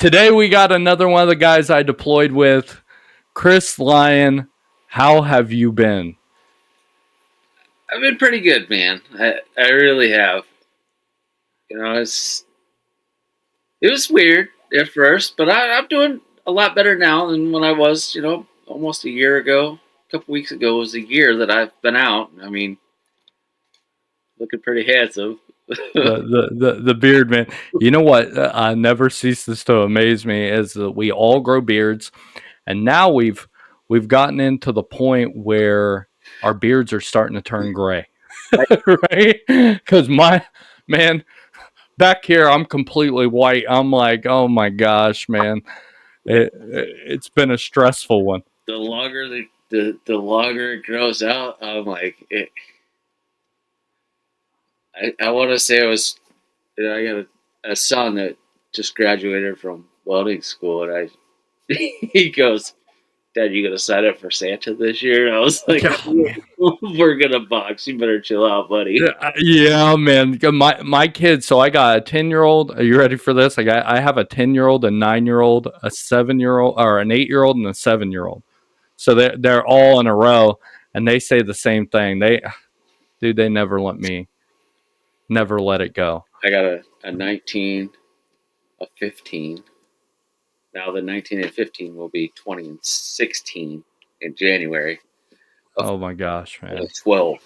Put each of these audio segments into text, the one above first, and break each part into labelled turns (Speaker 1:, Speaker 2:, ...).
Speaker 1: Today we got another one of the guys I deployed with, Chris Lyon. How have you been?
Speaker 2: I've been pretty good, man. I really have. You know, it was weird at first, but I'm doing a lot better now than when I was. Almost a year ago. A couple weeks ago was a year that I've been out. I mean, looking pretty handsome.
Speaker 1: The beard man. You know what? Never ceases to amaze me is that we all grow beards, and now we've gotten into the point where our beards are starting to turn gray, right? Because my man back here, I'm completely white. I'm like, oh my gosh, man, it's been a stressful one.
Speaker 2: The longer the longer it grows out, I'm like, I want to say I got a son that just graduated from welding school, and he goes, Dad, you gonna sign up for Santa this year? And I was like,
Speaker 1: Yeah, man.
Speaker 2: we're gonna box. You better chill out, buddy.
Speaker 1: Yeah, man. My kids. So I got a 10-year-old. Are you ready for this? I have a 10-year-old, a 9-year-old, a 7-year-old, or an 8-year-old, and a 7-year-old. So they're all in a row, and they say the same thing. They never let it go.
Speaker 2: I got a 19, a 15. Now the 19 and 15 will be 20 and 16 in January. A
Speaker 1: Oh my gosh,
Speaker 2: and a
Speaker 1: man.
Speaker 2: 12.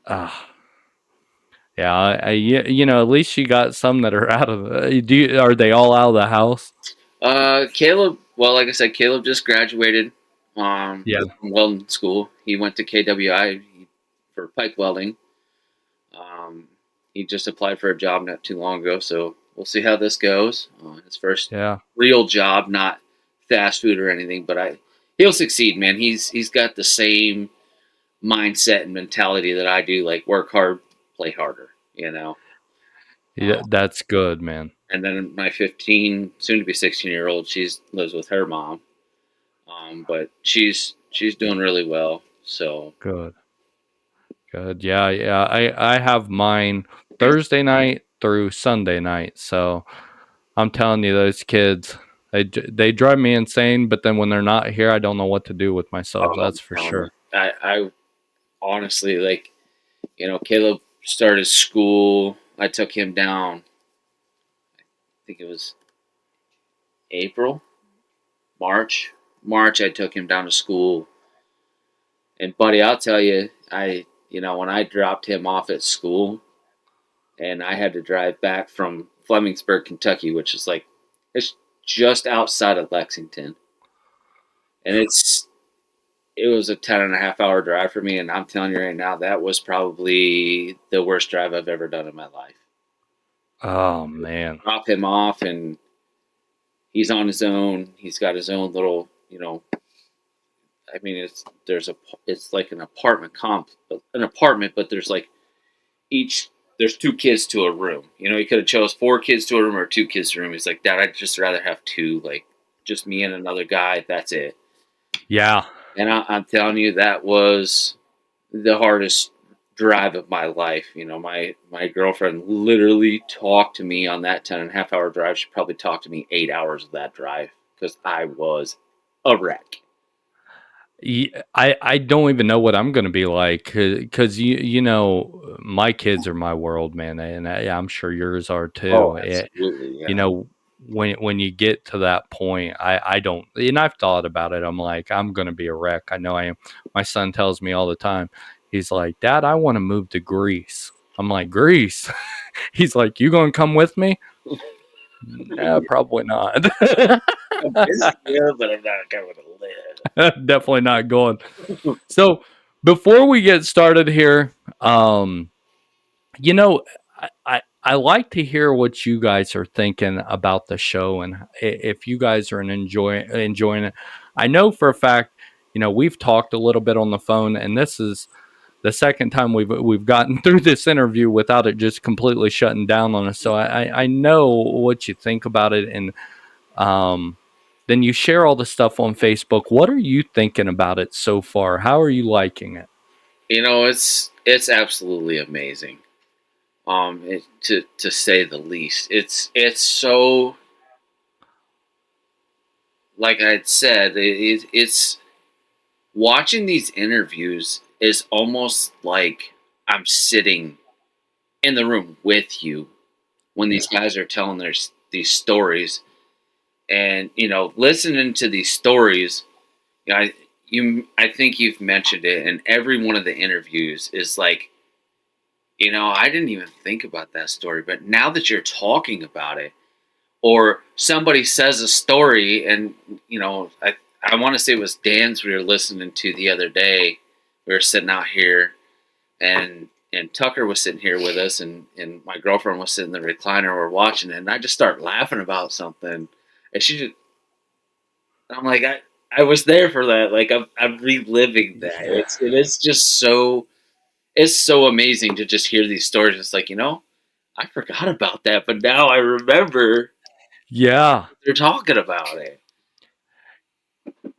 Speaker 1: Ah, yeah. At least you got some that are out of. Are they all out of the house?
Speaker 2: Caleb. Well, like I said, Caleb just graduated
Speaker 1: Yeah.
Speaker 2: from welding school. He went to KWI for pipe welding. Um, he just applied for a job not too long ago, so we'll see how this goes. His first
Speaker 1: Yeah.
Speaker 2: real job, not fast food or anything, but he'll succeed, man. He's got the same mindset and mentality that I do, like work hard, play harder, you know.
Speaker 1: Yeah. That's good, man.
Speaker 2: And then my 15, soon to be 16-year old, she's lives with her mom, but she's doing really well. So
Speaker 1: Good. Good. Yeah. Yeah. I have mine Thursday night through Sunday night. So I'm telling you, those kids, they drive me insane. But then when they're not here, I don't know what to do with myself.
Speaker 2: I'm
Speaker 1: That's for
Speaker 2: telling you,
Speaker 1: sure.
Speaker 2: I honestly like, Caleb started school. I took him down. I think it was April, March. I took him down to school, and buddy, I'll tell you, when I dropped him off at school, and I had to drive back from Flemingsburg, Kentucky, which is like it's just outside of Lexington, and it was a 10.5 hour drive for me, and I'm telling you right now, that was probably the worst drive I've ever done in my life.
Speaker 1: Oh man.
Speaker 2: Drop him off, and he's on his own. He's got his own little, I mean, it's like an apartment, but there's like there's two kids to a room. He could have chose 4 kids to a room or 2 kids to a room. He's like, Dad, I'd just rather have two, like just me and another guy. That's it.
Speaker 1: Yeah.
Speaker 2: And I'm telling you, that was the hardest drive of my life. My girlfriend literally talked to me on that 10.5 hour drive. She probably talked to me 8 hours of that drive because I was a wreck.
Speaker 1: I don't even know what I'm gonna be like because my kids are my world, man, and I'm sure yours are
Speaker 2: Oh,
Speaker 1: too.
Speaker 2: absolutely,
Speaker 1: You
Speaker 2: yeah.
Speaker 1: know, when you get to that point, I don't, and I've thought about it. I'm like, I'm gonna be a wreck. I know I am. My son tells me all the time. He's like, Dad, I want to move to Greece. I'm like, Greece. He's like, you gonna come with me? Yeah, probably not.
Speaker 2: I'm busy, yeah, but I'm not going to
Speaker 1: Definitely not going.
Speaker 2: live.
Speaker 1: So before we get started here, um, you know, I like to hear what you guys are thinking about the show and if you guys are enjoying it. I know for a fact, we've talked a little bit on the phone, and this is the second time we've gotten through this interview without it just completely shutting down on us. So I know what you think about it, and um, then you share all the stuff on Facebook. What are you thinking about it so far? How are you liking it?
Speaker 2: It's absolutely amazing. To say the least, it's so like I had said, it's watching these interviews is almost like I'm sitting in the room with you when these guys are telling these stories, and listening to these stories. I think you've mentioned it, and every one of the interviews is like, I didn't even think about that story, but now that you're talking about it, or somebody says a story, and I want to say it was Dan's we were listening to the other day. We were sitting out here, and Tucker was sitting here with us, and my girlfriend was sitting in the recliner. We're watching it, and I just start laughing about something, and I'm like, I was there for that. Like I'm reliving that.
Speaker 1: Yeah.
Speaker 2: It's just so it's so amazing to just hear these stories. It's like, I forgot about that, but now I remember
Speaker 1: Yeah.
Speaker 2: they're talking about it.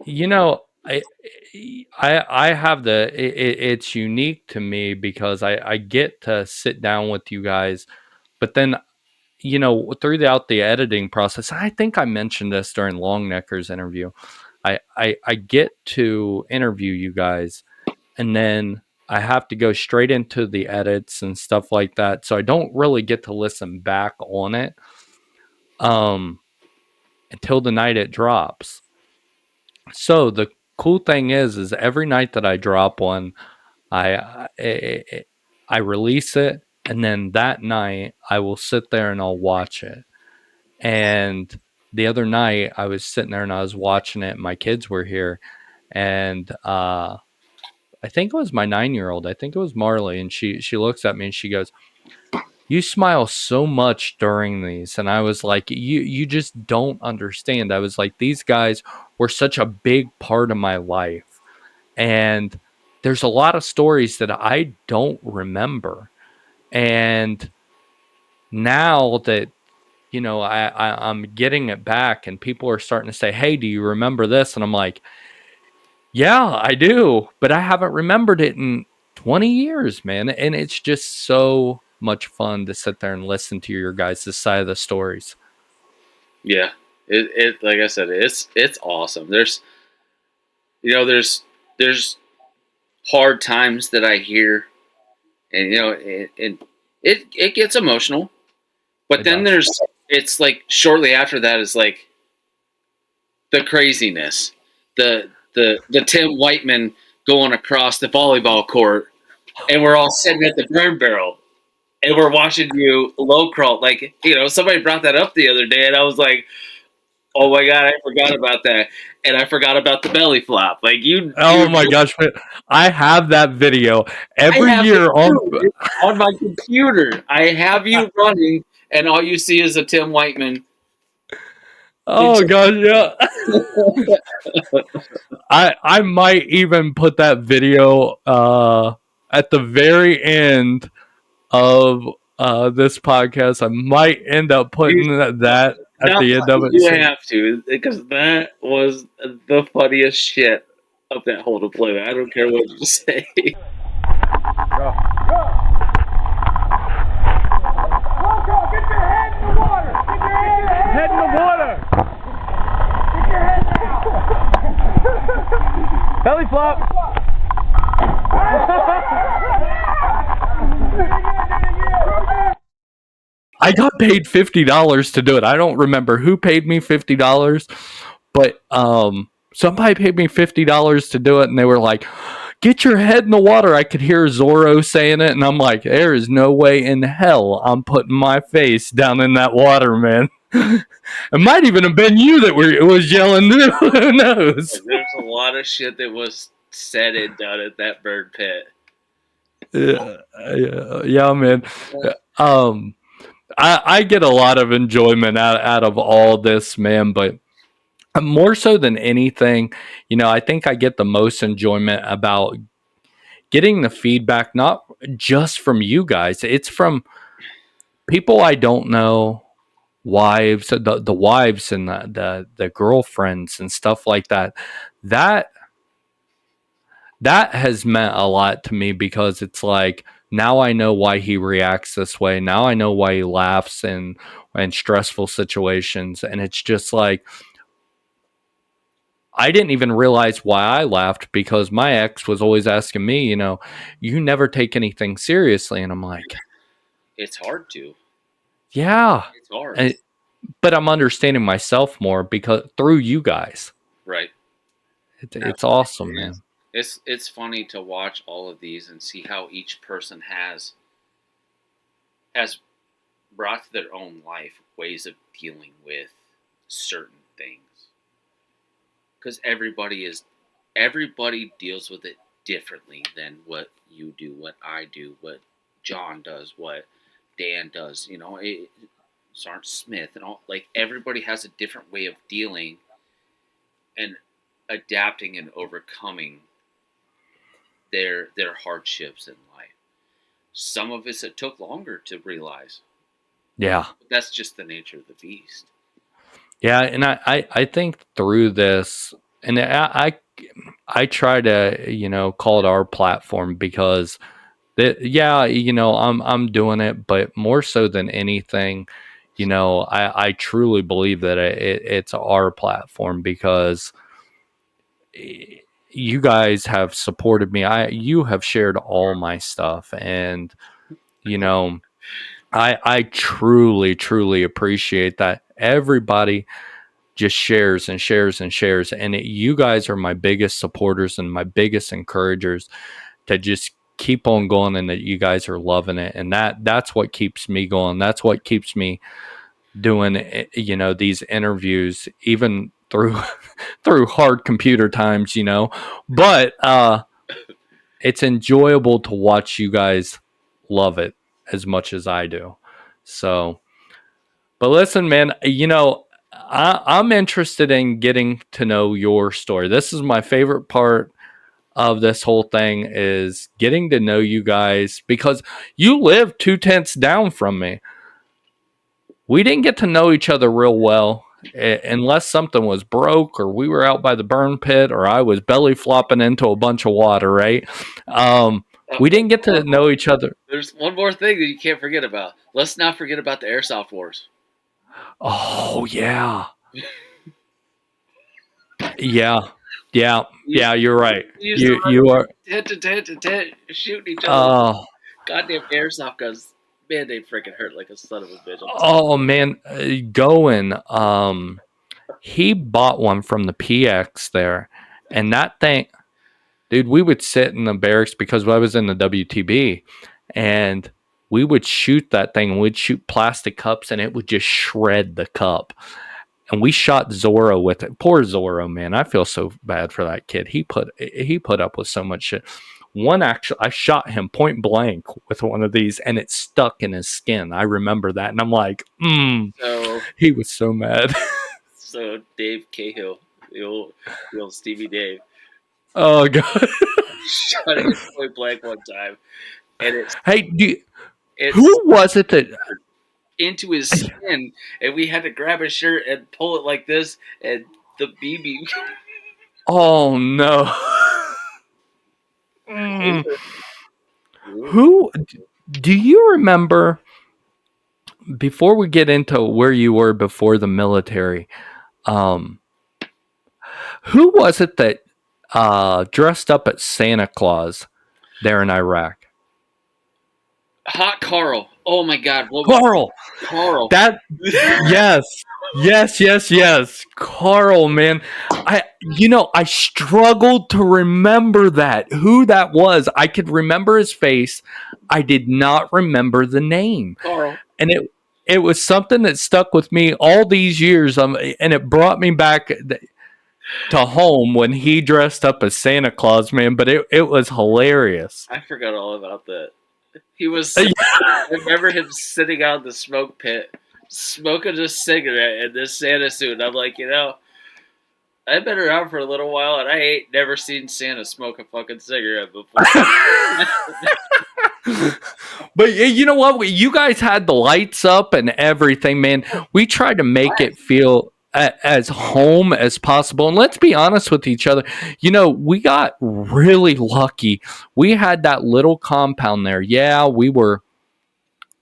Speaker 1: You know, I have it's unique to me because I get to sit down with you guys, but then throughout the editing process, I think I mentioned this during Longnecker's interview. I get to interview you guys, and then I have to go straight into the edits and stuff like that. So I don't really get to listen back on it um, until the night it drops. So the cool thing is every night that I drop one, I release it, and then that night I will sit there and I'll watch it. And the other night I was sitting there and I was watching it. And my kids were here, and I think it was my 9 year old. I think it was Marley, and she looks at me and she goes, "You smile so much during these," and I was like, "You just don't understand." I was like, "These guys were such a big part of my life, and there's a lot of stories that I don't remember, and now that." I'm getting it back, and people are starting to say, "Hey, do you remember this?" And I'm like, yeah, I do, but I haven't remembered it in 20 years, man. And it's just so much fun to sit there and listen to your guys' side of the stories.
Speaker 2: Yeah, it like I said, it's awesome. There's hard times that I hear, and it gets emotional. But
Speaker 1: It
Speaker 2: then
Speaker 1: does.
Speaker 2: it's like shortly after that is like the craziness, the Tim Whiteman going across the volleyball court, and we're all sitting at the burn barrel, and we're watching you low crawl. Like, somebody brought that up the other day, and I was like, oh my god, I forgot about that, and I forgot about the belly flop. Like
Speaker 1: Oh my gosh, man. I have that video
Speaker 2: I
Speaker 1: every
Speaker 2: have it
Speaker 1: year on.
Speaker 2: too, dude, on my computer. I have you running, and all you see is a Tim Whiteman.
Speaker 1: Oh gosh, yeah. I might even put that video at the very end of this podcast. I might end up
Speaker 2: You,
Speaker 1: putting that at
Speaker 2: not,
Speaker 1: the end of it.
Speaker 2: you
Speaker 1: So
Speaker 2: have to, because that was the funniest shit of that whole deployment. I don't care what you say.
Speaker 3: Go. Loco, get your head in the water. Get your head in the water. Get your head down. Belly flop.
Speaker 1: I got paid $50 to do it. I don't remember who paid me $50, but somebody paid me $50 to do it, and they were like, "Get your head in the water." I could hear Zorro saying it, and I'm like, "There is no way in hell I'm putting my face down in that water, man." It might even have been you that was yelling. Who knows?
Speaker 2: There's a lot of shit that was said and done at that bird pit.
Speaker 1: Yeah, man. Um, I get a lot of enjoyment out of all this, man, but more so than anything, I think I get the most enjoyment about getting the feedback, not just from you guys, it's from people I don't know, wives, the wives and the girlfriends and stuff like that. That that has meant a lot to me because it's like now I know why he reacts this way. Now I know why he laughs in stressful situations, and it's just like I didn't even realize why I laughed because my ex was always asking me, you never take anything seriously. And I'm like,
Speaker 2: It's hard to.
Speaker 1: yeah.
Speaker 2: It's hard.
Speaker 1: And, but I'm understanding myself more because through you guys.
Speaker 2: Right.
Speaker 1: It's awesome,
Speaker 2: It is.
Speaker 1: man.
Speaker 2: It's funny to watch all of these and see how each person has brought to their own life ways of dealing with certain things. Because everybody deals with it differently than what you do, what I do, what John does, what Dan does. Sergeant Smith and all. Like everybody has a different way of dealing and adapting and overcoming their hardships in life. Some of us it took longer to realize.
Speaker 1: Yeah.
Speaker 2: But that's just the nature of the beast.
Speaker 1: Yeah. And I think through this, and I try to, call it our platform because I'm doing it, but more so than anything, I truly believe that it's our platform because you guys have supported me. You have shared all my stuff, and you know, I truly, truly appreciate that. Everybody just shares and shares and shares, and you guys are my biggest supporters and my biggest encouragers to just keep on going, and that you guys are loving it, and that's what keeps me going. That's what keeps me doing these interviews even through through hard computer times, but it's enjoyable to watch you guys love it as much as I do. So, but listen, man, I'm interested in getting to know your story. This is my favorite part of this whole thing is getting to know you guys because you live 2 tenths down from me. We didn't get to know each other real well unless something was broke or we were out by the burn pit or I was belly flopping into a bunch of water, right? We didn't get to know each other.
Speaker 2: There's one more thing that you can't forget about. Let's not forget about the airsoft wars.
Speaker 1: Oh, yeah. Yeah, you're right. You are.
Speaker 2: Tent to tent to tent, shooting each other.
Speaker 1: Oh,
Speaker 2: Goddamn airsoft guns. Man, they freaking hurt like a son of a bitch.
Speaker 1: oh man, going. He bought one from the PX there, and that thing, dude. We would sit in the barracks because I was in the WTB, and we would shoot that thing. We'd shoot plastic cups, and it would just shred the cup. And we shot Zorro with it. Poor Zorro, man. I feel so bad for that kid. He put up with so much shit. I shot him point blank with one of these, and it stuck in his skin. I remember that, and I'm like,
Speaker 2: So
Speaker 1: he was so mad.
Speaker 2: So Dave Cahill, the old Stevie Dave,
Speaker 1: Oh god.
Speaker 2: shot him point blank one time, and
Speaker 1: Hey,
Speaker 2: it's
Speaker 1: who was it that?
Speaker 2: into his skin, and we had to grab his shirt and pull it like this, and the BB.
Speaker 1: Oh no. Mm. Who do you remember? Before we get into where you were before the military, um, who was it that dressed up as Santa Claus there in Iraq?
Speaker 2: Hot Carl. Oh my God.
Speaker 1: Carl.
Speaker 2: Carl.
Speaker 1: That yes. Carl, man. I struggled to remember who that was. I could remember his face. I did not remember the name.
Speaker 2: Carl.
Speaker 1: And it was something that stuck with me all these years. And it brought me back to home when he dressed up as Santa Claus, man. But it was hilarious.
Speaker 2: I forgot all about that. He was. I remember him sitting out in the smoke pit, smoking a cigarette in this Santa suit. And I'm like, I've been around for a little while, and I ain't never seen Santa smoke a fucking cigarette before.
Speaker 1: But you know what? You guys had the lights up and everything, man. We tried to make it feel as home as possible. And let's be honest with each other. We got really lucky. We had that little compound there. Yeah, we were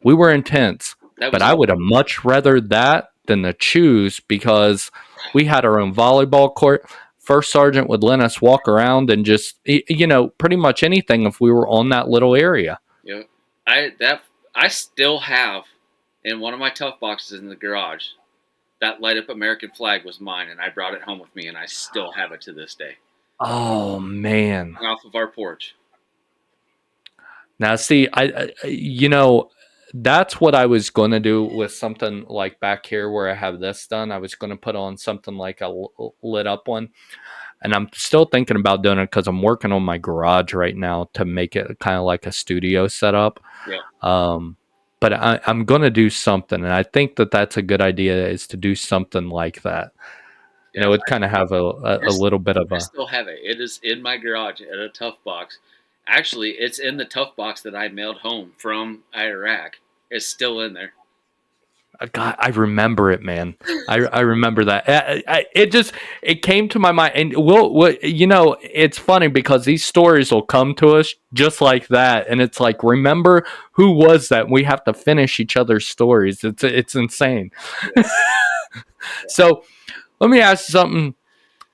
Speaker 1: intense. But I would have much rather that than the choose because we had our own volleyball court. first sergeant would let us walk around and just, pretty much anything if we were on that little area.
Speaker 2: Yeah, I still have in one of my tough boxes in the garage. That light up American flag was mine, and I brought it hung with me, and I still have it to this day.
Speaker 1: Oh man!
Speaker 2: Off of our porch.
Speaker 1: Now, see, that's what I was going to do with something like back here where I have this done. I was going to put on something like a lit up one. And I'm still thinking about doing it because I'm working on my garage right now to make it kind of like a studio setup.
Speaker 2: Yeah.
Speaker 1: But I'm going to do something. And I think that that's a good idea, is to do something like that.
Speaker 2: Yeah,
Speaker 1: It would kind of have a little bit of
Speaker 2: I
Speaker 1: a.
Speaker 2: still have it. It is in my garage in a tough box. Actually, it's in the tough box that I mailed home from Iraq. It's still in there.
Speaker 1: God, I remember it, man. I remember that. It came to my mind, and it's funny because these stories will come to us just like that, and it's like, remember who was that? We have to finish each other's stories. It's insane.
Speaker 2: Yeah.
Speaker 1: So let me ask you something.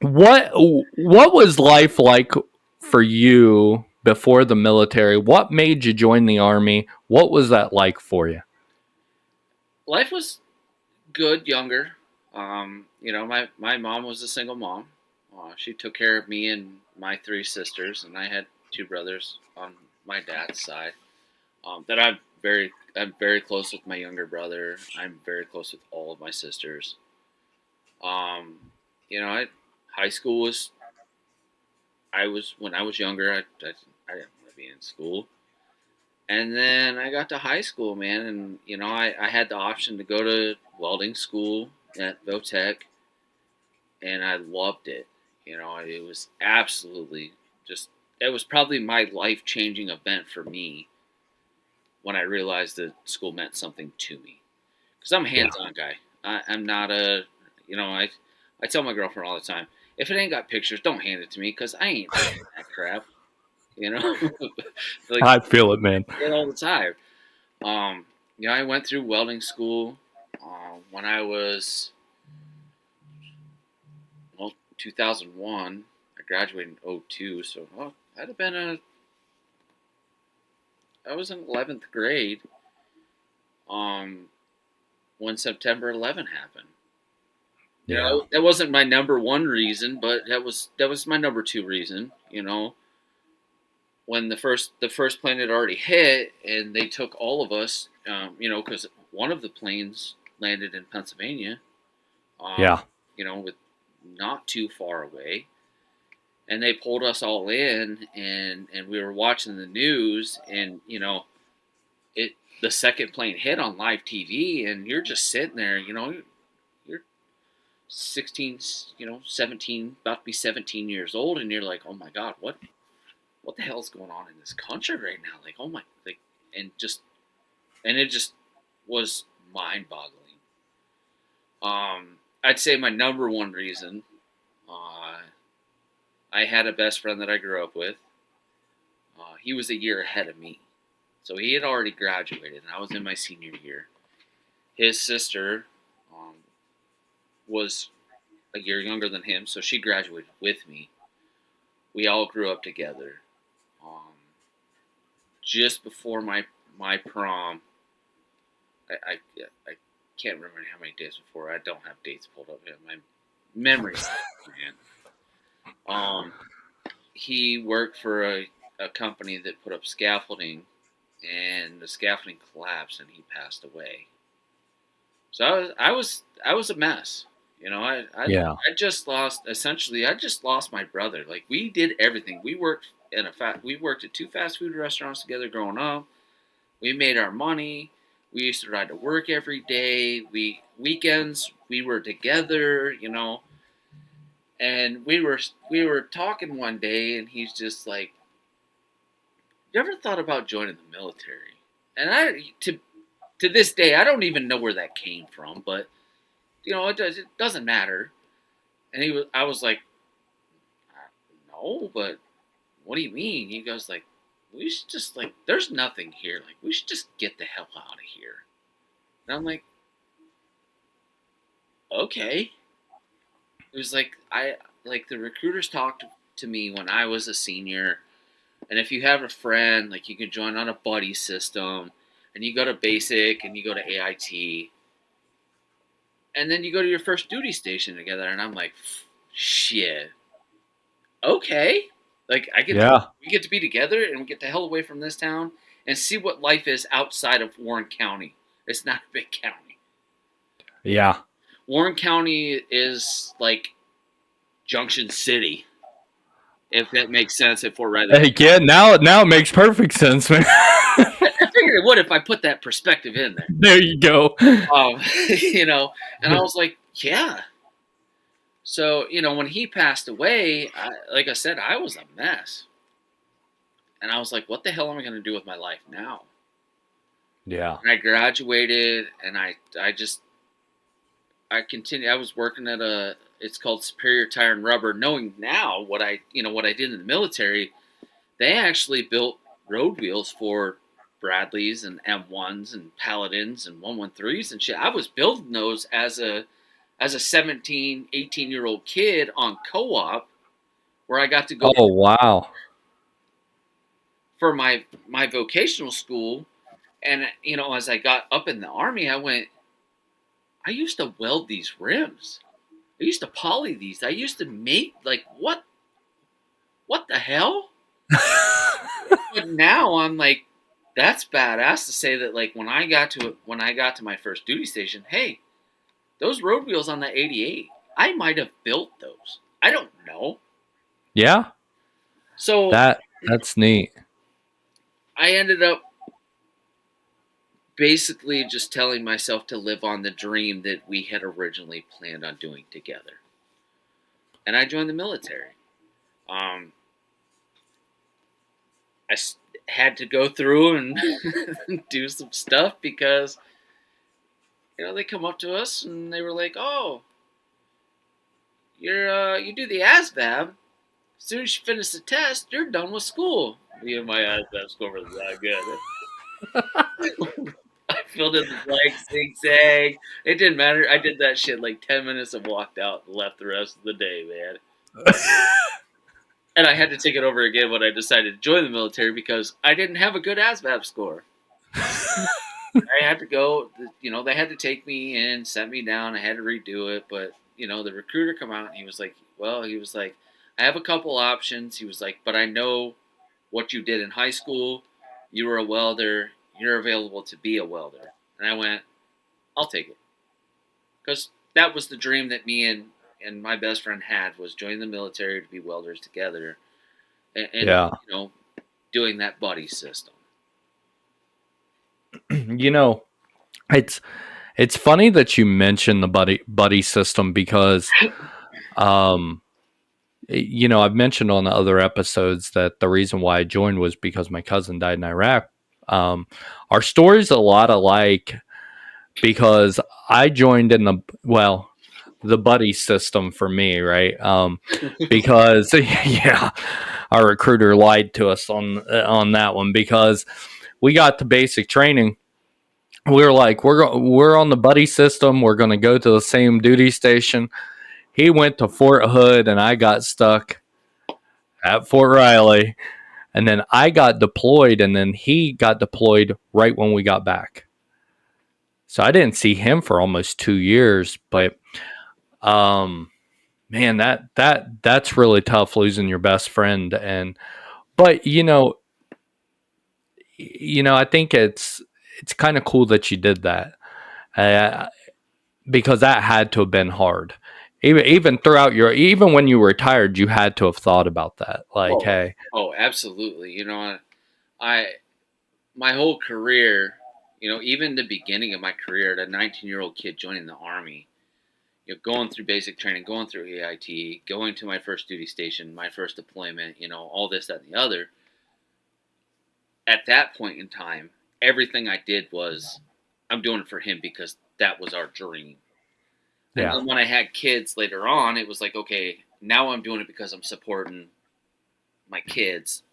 Speaker 1: What was life like for you before the military? What made you join the Army? What was that like for you?
Speaker 2: Life was good younger. My mom was a single mom. She took care of me and my three sisters, and I had two brothers on my dad's side. That I'm very close with my younger brother. I'm very close with all of my sisters. Um, high school was I was when I was younger. I didn't want to be in school, and then I got to high school, man, and I had the option to go to welding school at Votech, and I loved it. It was absolutely just. It was probably my life changing event for me when I realized that school meant something to me. Because I'm a hands-on guy. I'm not I tell my girlfriend all the time, if it ain't got pictures, don't hand it to me because I ain't reading that crap. You know, like
Speaker 1: I feel it, man.
Speaker 2: it all the time. I went through welding school when I was 2001. I graduated in '02, so I'd have been I was in 11th grade. Um, when September 11 happened.
Speaker 1: Yeah.
Speaker 2: That wasn't my number one reason, but that was my number two reason. When the first plane had already hit, and they took all of us, because one of the planes landed in Pennsylvania,
Speaker 1: Yeah.
Speaker 2: with not too far away, and they pulled us all in, and we were watching the news, and it the second plane hit on live TV, and you're just sitting there, you're 16, 17, about to be 17 years old, and you're like, oh my God, what the hell's going on in this country right now? Like, oh my, like, and it just was mind boggling. I'd say my number one reason, I had a best friend that I grew up with. He was a year ahead of me. So he had already graduated, and I was in my senior year. His sister was a year younger than him, so she graduated with me. We all grew up together. Um, just before my prom, I can't remember how many days before. I don't have dates pulled up yet. My memory's man. He worked for a company that put up scaffolding, and the scaffolding collapsed, and he passed away. So I was a mess.
Speaker 1: Yeah.
Speaker 2: I just lost my brother. Like, we did everything. We worked at two fast food restaurants together growing up. We made our money. We used to ride to work every day. Weekends we were together, And we were talking one day, and he's just like, "You ever thought about joining the military?" And to this day, I don't even know where that came from, but it doesn't matter. And I was like, "No, but what do you mean?" He goes like, "We should just, like, there's nothing here. Like, we should just get the hell out of here." And I'm like, "Okay." It was like like the recruiters talked to me when I was a senior, and if you have a friend, like you can join on a buddy system, and you go to basic and you go to AIT, and then you go to your first duty station together, and I'm like, shit, okay, like
Speaker 1: Yeah.
Speaker 2: we get to be together and we get the hell away from this town and see what life is outside of Warren County. It's not a big county.
Speaker 1: Yeah.
Speaker 2: Warren County is like Junction City, if that makes sense at Fort Riley.
Speaker 1: Hey, yeah, now it makes perfect sense, man.
Speaker 2: I figured it would if I put that perspective in there.
Speaker 1: There you go.
Speaker 2: You know, and I was like, yeah. So, you know, when he passed away, like I said, I was a mess. And I was like, what the hell am I going to do with my life now?
Speaker 1: Yeah.
Speaker 2: And I graduated, and I continued. I was working at it's called Superior Tire and Rubber. Knowing now what I did in the military, they actually built road wheels for Bradleys and M1s and Paladins and 113s and shit. I was building those as a 17, 18-year-old kid on co-op, where I got to go
Speaker 1: Oh, wow.
Speaker 2: for my vocational school. And, you know, as I got up in the Army, I went, I used to weld these rims. I used to poly these. I used to make, like, what the hell? But now I'm like, that's badass to say that, like, when I got to my first duty station, hey, those road wheels on the 88, I might have built those. I don't know.
Speaker 1: Yeah.
Speaker 2: So
Speaker 1: That's neat.
Speaker 2: I ended up basically just telling myself to live on the dream that we had originally planned on doing together. And I joined the military. I had to go through and do some stuff because, you know, they come up to us and they were like, "Oh, you do the ASVAB. As soon as you finish the test, you're done with school." Me and my ASVAB score was that good. I filled in the blank zigzag. It didn't matter. I did that shit like 10 minutes and walked out and left the rest of the day, man. And I had to take it over again when I decided to join the military because I didn't have a good ASVAB score. I had to go, you know, they had to take me in, set me down. I had to redo it. But, you know, the recruiter come out and he was like, I have a couple options. He was like, but I know what you did in high school. You were a welder. You're available to be a welder. And I went, I'll take it. Because that was the dream that me and my best friend had, was join the military to be welders together. And
Speaker 1: Yeah.
Speaker 2: you know, doing that buddy system.
Speaker 1: You know, it's funny that you mentioned the buddy system because you know, I've mentioned on the other episodes that the reason why I joined was because my cousin died in Iraq. Our story's a lot alike because I joined in the buddy system for me, right? Because yeah, our recruiter lied to us on that one because we got to basic training. We were like, we're on the buddy system. We're going to go to the same duty station. He went to Fort Hood, and I got stuck at Fort Riley. And then I got deployed, and then he got deployed right when we got back. So I didn't see him for almost 2 years. But man, that's really tough, losing your best friend. But I think it's kind of cool that you did that. Uh, because that had to have been hard. Even even when you were retired, you had to have thought about that. Like, hey,
Speaker 2: Absolutely. You know, I my whole career, you know, even the beginning of my career, a 19-year-old kid joining the Army, you know, going through basic training, going through AIT, going to my first duty station, my first deployment, you know, all this, that, and the other. At that point in time, everything I did was, I'm doing it for him because that was our dream. And
Speaker 1: yeah,
Speaker 2: then when I had kids later on, it was like, okay, now I'm doing it because I'm supporting my kids,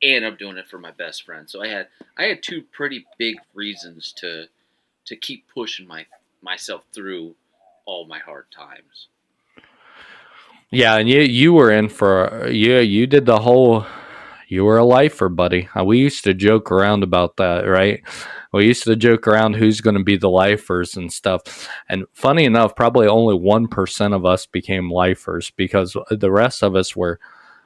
Speaker 2: and I'm doing it for my best friend. So I had two pretty big reasons to keep pushing myself through all my hard times.
Speaker 1: Yeah, and you were in for you did the whole you were a lifer, buddy. We used to joke around about that, right? We used to joke around who's going to be the lifers and stuff. And funny enough, probably only 1% of us became lifers because the rest of us were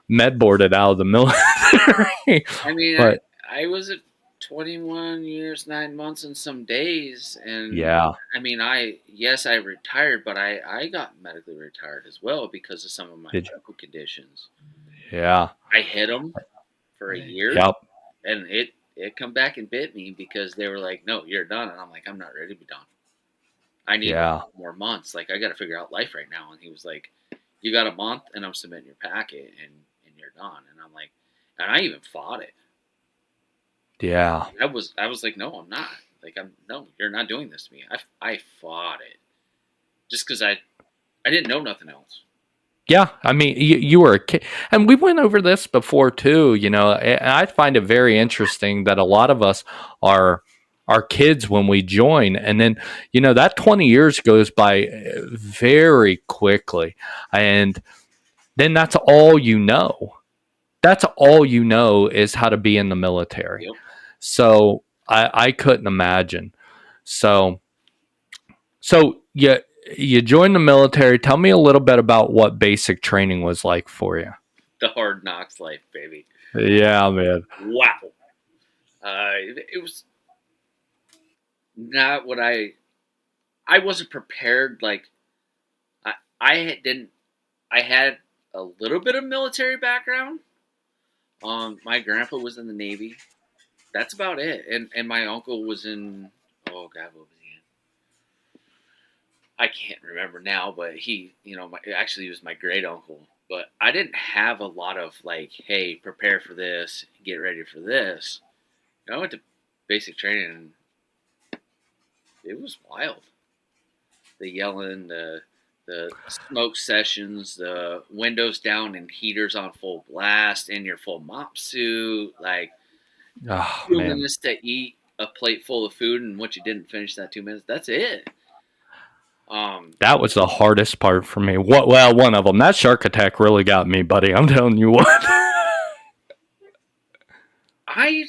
Speaker 1: med boarded out of the military.
Speaker 2: I mean,
Speaker 1: But
Speaker 2: I was at 21 years, 9 months, and some days, and
Speaker 1: yeah,
Speaker 2: I mean, yes, I retired, but I got medically retired as well because of some of my
Speaker 1: did you?
Speaker 2: medical conditions.
Speaker 1: Yeah,
Speaker 2: I hit them for a year,
Speaker 1: yep,
Speaker 2: and it come back and bit me because they were like, "No, you're done," and I'm like, "I'm not ready to be done. I need
Speaker 1: yeah,
Speaker 2: more months. Like, I got to figure out life right now." And he was like, "You got a month, and I'm submitting your packet, and you're done." And I'm like, and I even fought it.
Speaker 1: yeah.
Speaker 2: I was like, "No, I'm not. Like, I'm no, you're not doing this to me." I fought it just because I didn't know nothing else.
Speaker 1: Yeah, I mean, you were a kid, and we went over this before too. You know, and I find it very interesting that a lot of us are kids when we join, and then that 20 years goes by very quickly, and then that's all you know. That's all you know is how to be in the military.
Speaker 2: Yep.
Speaker 1: So I couldn't imagine. So you joined the military. Tell me a little bit about what basic training was like for you.
Speaker 2: The hard knocks life, baby.
Speaker 1: Yeah, man.
Speaker 2: Wow. It was not what I wasn't prepared. Like, didn't. I had a little bit of military background. My grandpa was in the Navy. That's about it. And my uncle was in. Oh God, what was he in? I can't remember now, but actually he was my great uncle. But I didn't have a lot of like, hey, prepare for this, get ready for this. I went to basic training, and it was wild. The yelling, the smoke sessions, the windows down and heaters on full blast in your full mop suit, like
Speaker 1: Oh, man.
Speaker 2: willingness to eat a plate full of food and what you didn't finish that 2 minutes. That's it. Um,
Speaker 1: That was the hardest part for me. Well, one of them. That shark attack really got me, buddy. I'm telling you what.
Speaker 2: I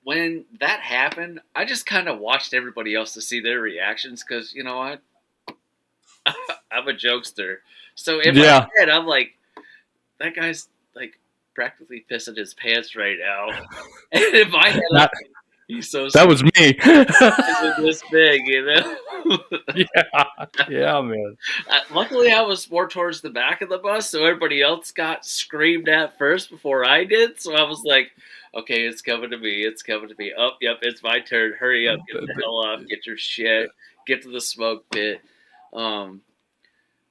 Speaker 2: when that happened, I just kind of watched everybody else to see their reactions because you know what, I'm a jokester. So in my
Speaker 1: Yeah.
Speaker 2: head, I'm like, that guy's like practically pissing his pants right now. And in my head, I'm
Speaker 1: That,
Speaker 2: like, he's so
Speaker 1: that was me.
Speaker 2: this big, you know.
Speaker 1: Yeah. Yeah, man.
Speaker 2: Luckily, I was more towards the back of the bus, so everybody else got screamed at first before I did. So I was like, okay, it's coming to me. It's coming to me. Oh, yep, it's my turn. Hurry up. Get the hell off. Get your shit. Get to the smoke pit. Um,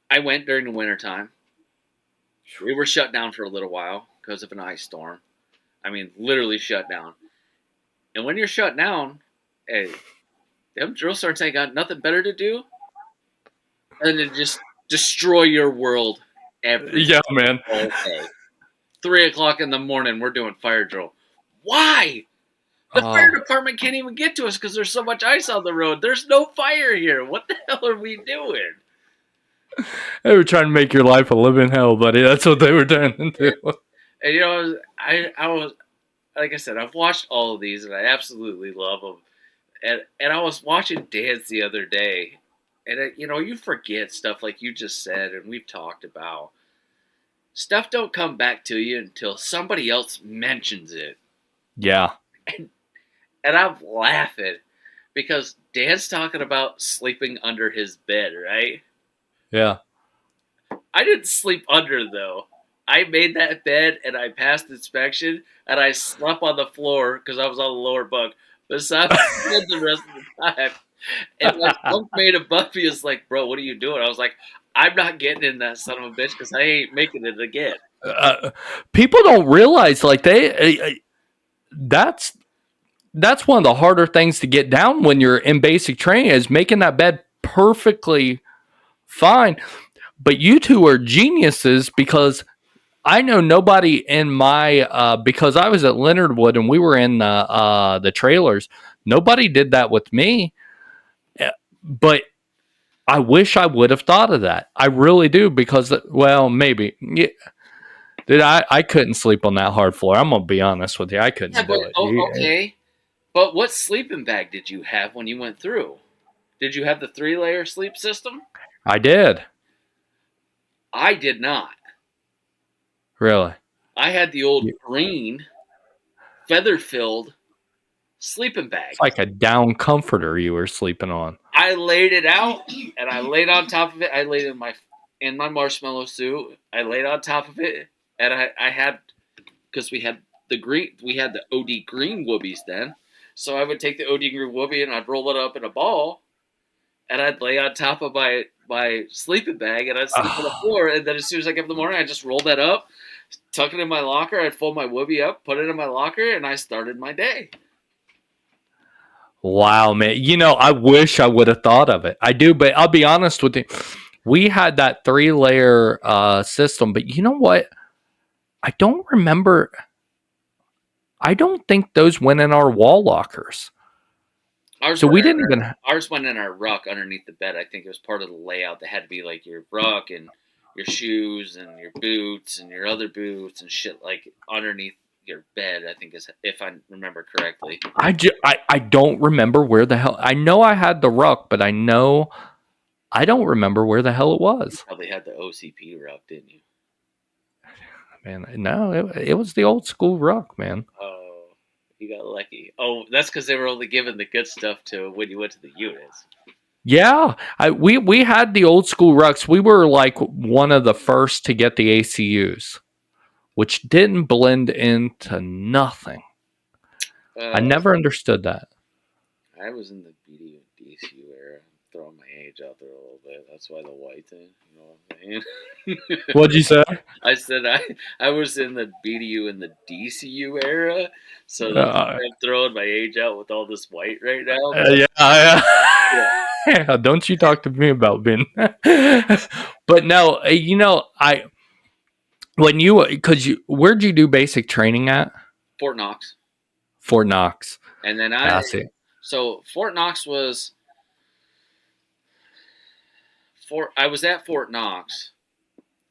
Speaker 2: I went during the wintertime. We were shut down for a little while because of an ice storm. I mean, literally shut down. And when you're shut down, hey, them drill sergeants ain't got nothing better to do than to just destroy your world every
Speaker 1: Yeah, man.
Speaker 2: day. 3 o'clock in the morning, we're doing fire drill. Why? The fire
Speaker 1: Oh,
Speaker 2: department can't even get to us because there's so much ice on the road. There's no fire here. What the hell are we doing?
Speaker 1: they were trying to make your life a living hell, buddy. That's what they were trying to do.
Speaker 2: And I was like I said, I've watched all of these and I absolutely love them. And I was watching Dance the other day, and you forget stuff like you just said, and we've talked about. Stuff don't come back to you until somebody else mentions it.
Speaker 1: Yeah.
Speaker 2: And I'm laughing because Dan's talking about sleeping under his bed, right?
Speaker 1: Yeah.
Speaker 2: I didn't sleep under, though. I made that bed and I passed inspection and I slept on the floor because I was on the lower bunk beside my bed the rest of the time. And my bunkmate above me is like, bro, what are you doing? I was like, I'm not getting in that son of a bitch because I ain't making it again.
Speaker 1: People don't realize like that's one of the harder things to get down when you're in basic training is making that bed perfectly fine. But you two are geniuses because I know nobody in my because I was at Leonard Wood and we were in the trailers. Nobody did that with me. But I wish I would have thought of that. I really do because, well, maybe. Yeah. Dude, I couldn't sleep on that hard floor. I'm gonna be honest with you. I
Speaker 2: Yeah,
Speaker 1: couldn't
Speaker 2: but
Speaker 1: do it. Yeah.
Speaker 2: okay. But what sleeping bag did you have when you went through? Did you have the 3-layer sleep system?
Speaker 1: I did.
Speaker 2: I did not.
Speaker 1: Really.
Speaker 2: I had the old
Speaker 1: Yeah.
Speaker 2: green feather filled sleeping bag.
Speaker 1: It's like a down comforter you were sleeping on.
Speaker 2: I laid it out and I laid on top of it. I laid in my marshmallow suit. I laid on top of it and I had, because we had the OD green whoobies then. So I would take the OD green whoopie and I'd roll it up in a ball and I'd lay on top of my sleeping bag and I'd sleep on the
Speaker 1: Oh,
Speaker 2: floor. And then as soon as I get up in the morning, I just roll that up, tuck it in my locker. I'd fold my whoopie up, put it in my locker, and I started my day.
Speaker 1: wow, man. I wish I would have thought of it. I do, but I'll be honest with you. We had that 3-layer system, but you know what? I don't remember. I don't think those went in our wall lockers.
Speaker 2: Ours
Speaker 1: So
Speaker 2: went
Speaker 1: we
Speaker 2: in
Speaker 1: didn't even.
Speaker 2: ours went in our ruck underneath the bed. I think it was part of the layout. That had to be like your ruck and your shoes and your boots and your other boots and shit like underneath your bed. I think is if I remember correctly.
Speaker 1: I don't remember where the hell. I know I had the ruck, but I don't remember where the hell it
Speaker 2: You
Speaker 1: was.
Speaker 2: probably had the OCP ruck, didn't you?
Speaker 1: Man, no, it was the old school ruck, man.
Speaker 2: Oh, you got lucky. Oh, that's because they were only giving the good stuff to when you went to the units.
Speaker 1: Yeah, we had the old school rucks. We were like one of the first to get the ACUs, which didn't blend into nothing. I
Speaker 2: Uh,
Speaker 1: never understood that.
Speaker 2: I was in the BDU and DCU era. I'm throwing my age out there a little bit. That's why the white thing. You know what I'm saying?
Speaker 1: What'd you say?
Speaker 2: I said I was in the BDU and the DCU era, so that's
Speaker 1: Uh,
Speaker 2: why I'm throwing my age out with all this white right now.
Speaker 1: yeah,
Speaker 2: Yeah,
Speaker 1: yeah. Don't you talk to me about Ben? But no, I when you because where'd you do basic training at?
Speaker 2: Fort Knox,
Speaker 1: Fort Knox.
Speaker 2: and then
Speaker 1: I see.
Speaker 2: so Fort Knox was I was at Fort Knox,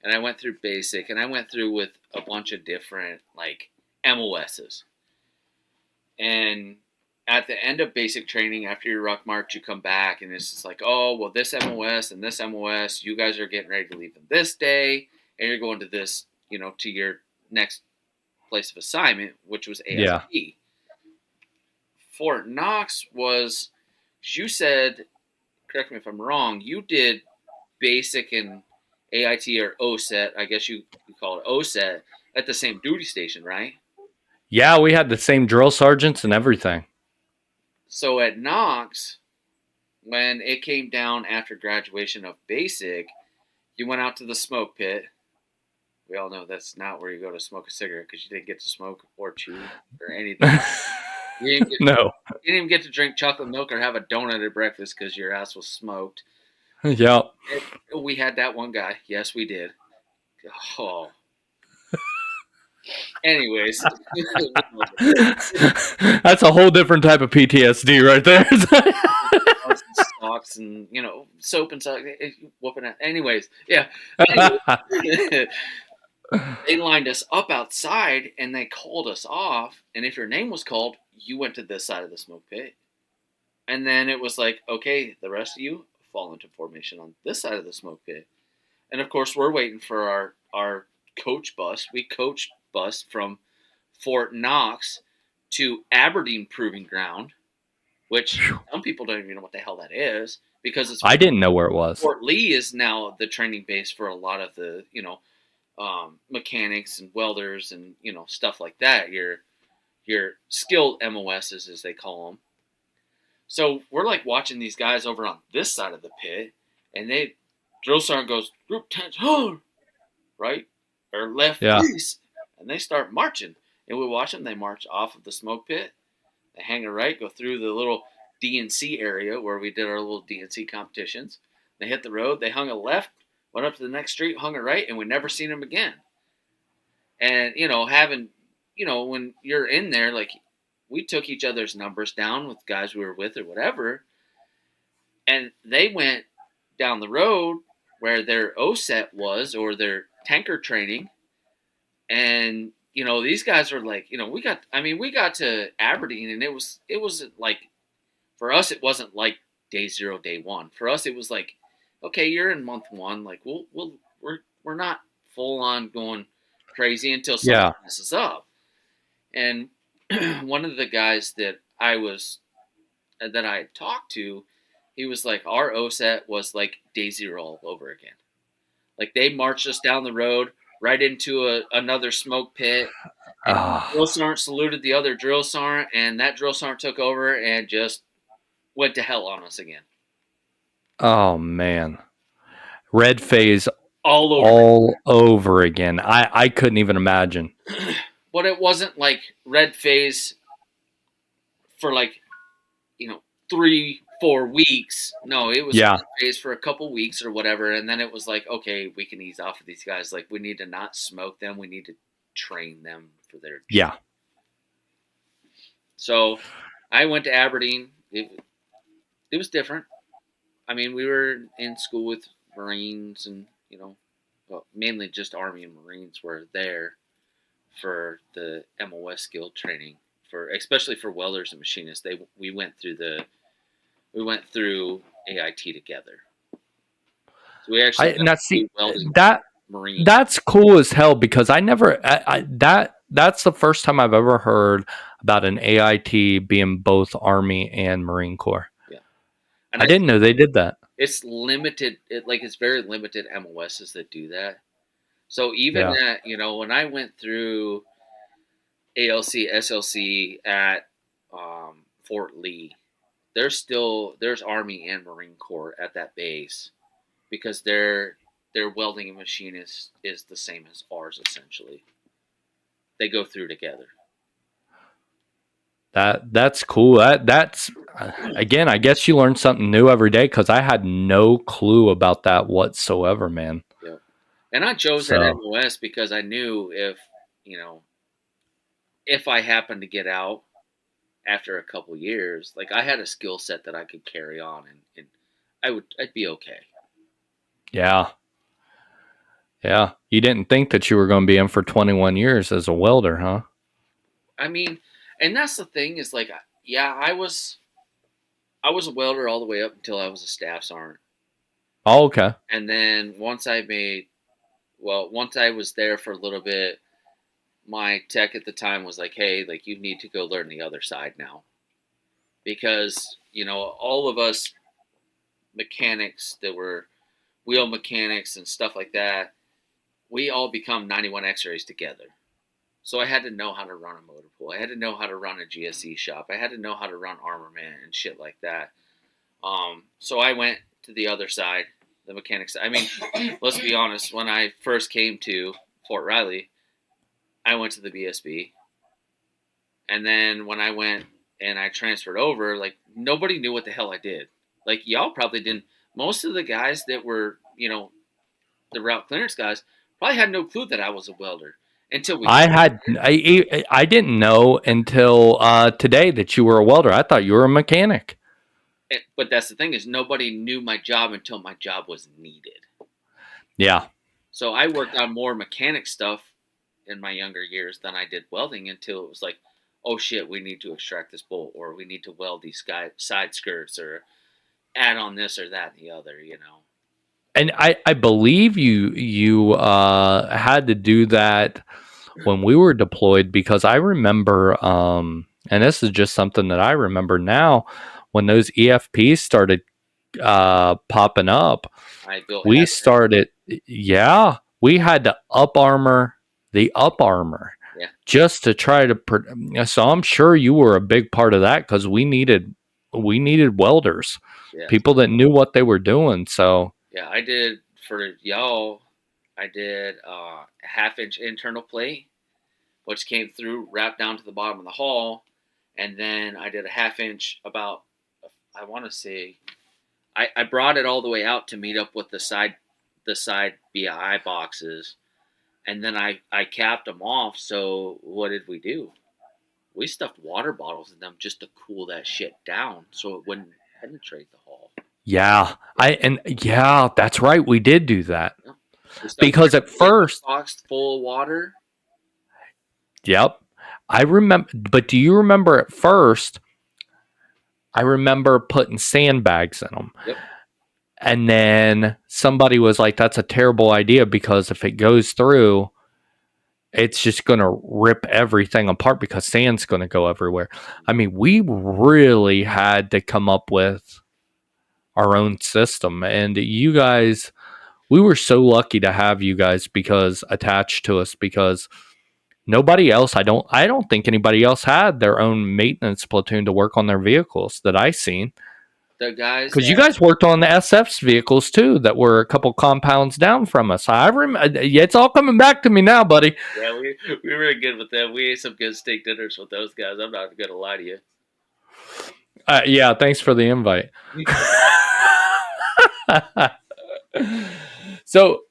Speaker 2: and I went through basic, and I went through with a bunch of different like MOSs. And at the end of basic training, after your ruck march, you come back, and it's just like, oh, well, this MOS and this MOS, you guys are getting ready to leave on this day, and you're going to this, to your next place of assignment, which was
Speaker 1: Yeah.
Speaker 2: ASP. Fort Knox was, you said, correct me if I'm wrong, you did basic and AIT or OSET, I guess you call it OSET, at the same duty station, right?
Speaker 1: Yeah, we had the same drill sergeants and everything.
Speaker 2: So at Knox, when it came down after graduation of basic, you went out to the smoke pit. We all know that's not where you go to smoke a cigarette because you didn't get to smoke or chew or anything.
Speaker 1: No.
Speaker 2: You didn't even get to drink chocolate milk or have a donut at breakfast because your ass was smoked.
Speaker 1: Yep.
Speaker 2: We had that one guy. Yes, we did. Oh. Anyways.
Speaker 1: That's a whole different type of PTSD right there.
Speaker 2: Socks and, soap and socks. Whooping it. Anyways, yeah. Anyways. They lined us up outside and they called us off. And if your name was called, you went to this side of the smoke pit. And then it was like, okay, the rest of you fall into formation on this side of the smoke pit. And of course, we're waiting for our coach bus. We coach bus from Fort Knox to Aberdeen Proving Ground, which some people don't even know what the hell that is because it's.
Speaker 1: I didn't know where it was.
Speaker 2: Fort Lee is now the training base for a lot of the mechanics and welders and stuff like that. Your skilled MOSs as they call them. So we're like watching these guys over on this side of the pit, and drill sergeant goes group 10, right or left,
Speaker 1: Yeah.
Speaker 2: please, and they start marching, and we watch them. They march off of the smoke pit. They hang a right, go through the little DNC area where we did our little DNC competitions. They hit the road. They hung a left, went up to the next street, hung a right, and we never seen them again. And, when you're in there, like, we took each other's numbers down with guys we were with or whatever, and they went down the road where their OSET was, or their tanker training. And these guys were like, we got to Aberdeen, and it was like, for us it wasn't like day zero, day one. For us it was like, okay, you're in month one, like we're not full on going crazy until something
Speaker 1: Yeah.
Speaker 2: messes up. And one of the guys that I talked to, he was like, our OSET was like day zero all over again. Like, they marched us down the road right into another smoke pit, and drill
Speaker 1: Oh,
Speaker 2: sergeant saluted the other drill sergeant, and that drill sergeant took over and just went to hell on us again.
Speaker 1: oh man. Red phase
Speaker 2: All over.
Speaker 1: all over again. I couldn't even imagine.
Speaker 2: But it wasn't like red phase for like, 3-4 weeks. No, it was
Speaker 1: Yeah.
Speaker 2: red phase for a couple weeks or whatever, and then it was like, okay, we can ease off of these guys. Like, we need to not smoke them. We need to train them for their job.
Speaker 1: Yeah.
Speaker 2: So I went to Aberdeen. It was different. I mean, we were in school with Marines, and well, mainly just Army and Marines were there for the MOS skill training, for especially for welders and machinists. We went through AIT together. So we actually
Speaker 1: I
Speaker 2: got
Speaker 1: now
Speaker 2: to
Speaker 1: see
Speaker 2: do welding
Speaker 1: that
Speaker 2: Marine.
Speaker 1: that's cool as hell because I never that's the first time I've ever heard about an AIT being both Army and Marine Corps.
Speaker 2: Yeah, and
Speaker 1: I didn't know they did that.
Speaker 2: it's limited. It's very limited MOSs that do that. So even
Speaker 1: Yeah.
Speaker 2: at when I went through ALC SLC at Fort Lee, there's Army and Marine Corps at that base, because their welding and machinist is the same as ours essentially. They go through together.
Speaker 1: That's cool. That's again, I guess you learn something new every day because I had no clue about that whatsoever, man.
Speaker 2: Yeah, and I chose that
Speaker 1: So
Speaker 2: MOS because I knew you know if I happened to get out after a couple years, like, I had a skill set that I could carry on, and I'd be okay.
Speaker 1: yeah, yeah. You didn't think that you were going to be in for 21 years as a welder, huh?
Speaker 2: I mean, and that's the thing is, like, yeah, I was a welder all the way up until I was a staff sergeant.
Speaker 1: Oh, okay.
Speaker 2: And then once I was there for a little bit, my tech at the time was like, hey, like, you need to go learn the other side now. Because, all of us mechanics that were wheel mechanics and stuff like that, we all become 91 X-rays together. So I had to know how to run a motor pool. I had to know how to run a GSE shop. I had to know how to run armament and shit like that. So I went to the other side, the mechanics side. I mean, let's be honest. When I first came to Fort Riley, I went to the BSB, and then when I went and I transferred over, like, nobody knew what the hell I did. Like, y'all probably didn't. Most of the guys that were, the route clearance guys, probably had no clue that I was a welder until we got there.
Speaker 1: I didn't know until today that you were a welder. I thought you were a mechanic.
Speaker 2: But that's the thing, is nobody knew my job until my job was needed.
Speaker 1: Yeah.
Speaker 2: So I worked on more mechanic stuff in my younger years than I did welding, until it was like, oh shit, we need to extract this bolt, or we need to weld these side skirts, or add on this or that and the other.
Speaker 1: And I believe you had to do that when we were deployed because I remember and this is just something that I remember now when those EFPs started popping up.
Speaker 2: I built
Speaker 1: We
Speaker 2: hazmat.
Speaker 1: started, yeah, we had to up armor the up armor
Speaker 2: Yeah.
Speaker 1: just to try to. So I'm sure you were a big part of that because we needed welders,
Speaker 2: Yes.
Speaker 1: people that knew what they were doing. So
Speaker 2: Yeah, I did for y'all. I did a half-inch internal plate, which came through, wrapped down to the bottom of the hull, and then I did a half-inch about. I want to say, I brought it all the way out to meet up with the side BI boxes, and then I capped them off. So what did we do? We stuffed water bottles in them just to cool that shit down so it wouldn't penetrate the hull.
Speaker 1: Yeah. Yeah, that's right. We did do that.
Speaker 2: Yep. We stuffed
Speaker 1: Because at
Speaker 2: chicken
Speaker 1: first,
Speaker 2: box full of water.
Speaker 1: yep. I remember, but do you remember at first? I remember putting sandbags in them.
Speaker 2: Yep.
Speaker 1: And then somebody was like, that's a terrible idea because if it goes through, it's just going to rip everything apart because sand's going to go everywhere. I mean, we really had to come up with our own system. And you guys, we were so lucky to have you guys because attached to us because nobody else, I don't think anybody else had their own maintenance platoon to work on their vehicles that I seen.
Speaker 2: The guys
Speaker 1: Because you
Speaker 2: that
Speaker 1: guys worked on the SF's vehicles too, that were a couple compounds down from us. I remember. It's all coming back to me now, buddy.
Speaker 2: yeah, we were good with them. We ate some good steak dinners with those guys. I'm not gonna lie to you.
Speaker 1: Yeah, thanks for the invite. So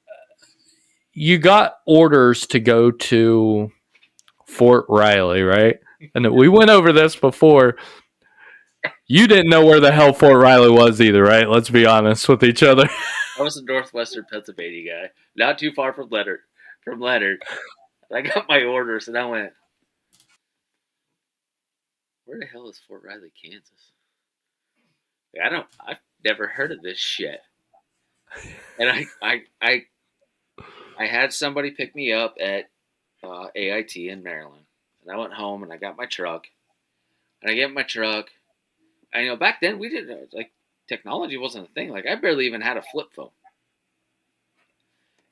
Speaker 1: you got orders to go to Fort Riley, right? And we went over this before. You didn't know where the hell Fort Riley was either, right? Let's be honest with each other.
Speaker 2: I was a northwestern Pennsylvania guy, not too far from Leonard. From Leonard, I got my orders and I went, "Where the hell is Fort Riley, Kansas?" I've never heard of this shit. And I had somebody pick me up at AIT in Maryland, and I went home and I got my truck, and I get in my truck. And back then we didn't like technology wasn't a thing. Like I barely even had a flip phone.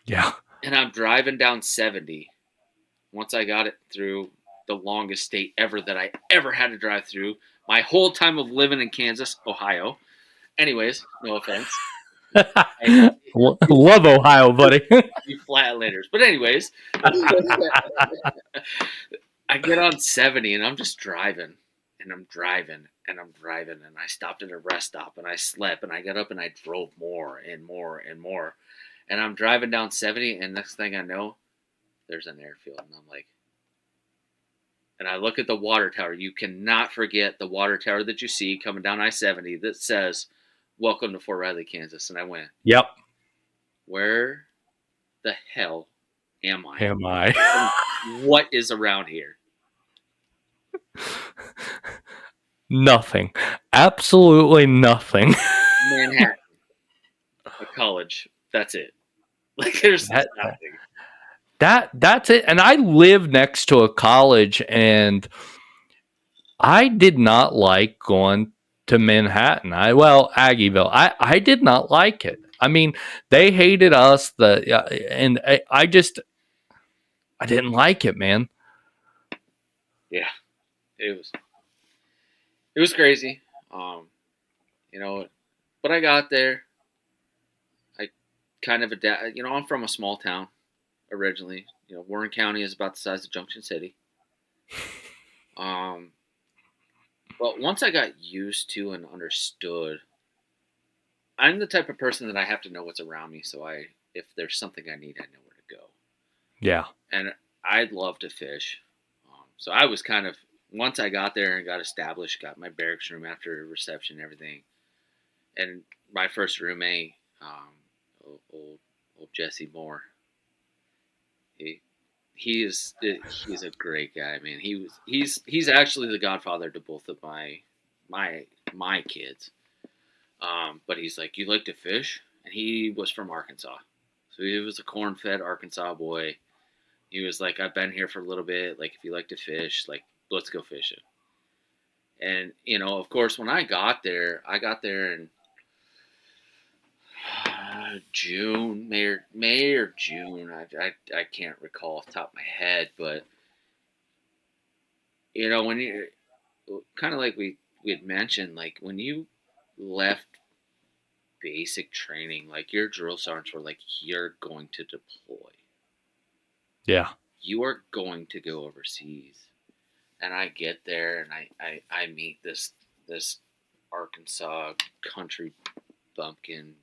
Speaker 1: Yeah.
Speaker 2: And I'm driving down 70. Once I got it through the longest state ever that I ever had to drive through, my whole time of living in Kansas, Ohio. Anyways, no offense.
Speaker 1: Love Ohio, buddy.
Speaker 2: You flatlanders. But anyways, I get on 70 and I'm just driving and I'm driving and I'm driving and I stopped at a rest stop and I slept and I got up and I drove more and more and more. And I'm driving down 70 and next thing I know, there's an airfield and I'm like, and I look at the water tower. You cannot forget the water tower that you see coming down I-70 that says, "Welcome to Fort Riley, Kansas." And I went,
Speaker 1: Yep.
Speaker 2: where the hell am I?
Speaker 1: Am I?
Speaker 2: What is around here?
Speaker 1: Nothing. Absolutely nothing.
Speaker 2: Manhattan, a college. That's it. Like there's nothing.
Speaker 1: That's it. And I live next to a college, and I did not like going to Manhattan. Aggieville. I did not like it. I mean, they hated us. And I didn't like it, man.
Speaker 2: Yeah, it was crazy. Um, you know, but I got there. I kind of adapt. I'm from a small town originally. Warren County is about the size of Junction City. But once I got used to and understood, I'm the type of person that I have to know what's around me. So if there's something I need, I know where to go.
Speaker 1: Yeah.
Speaker 2: And I'd love to fish. So I was kind of, once I got there and got established, got my barracks room after reception and everything. And my first roommate, old Jesse Moore, he's a great guy, man. He's actually the godfather to both of my kids. But he's like, "You like to fish?" And he was from Arkansas, so he was a corn-fed Arkansas boy. He was like, "I've been here for a little bit. Like, if you like to fish, like, let's go fishing." And of course, when I got there in June, May or June. I can't recall off the top of my head, but when you kind of like we had mentioned, like when you left basic training, like your drill sergeants were like, "You're going to deploy.
Speaker 1: Yeah.
Speaker 2: You are going to go overseas." And I get there and I meet this Arkansas country bumpkin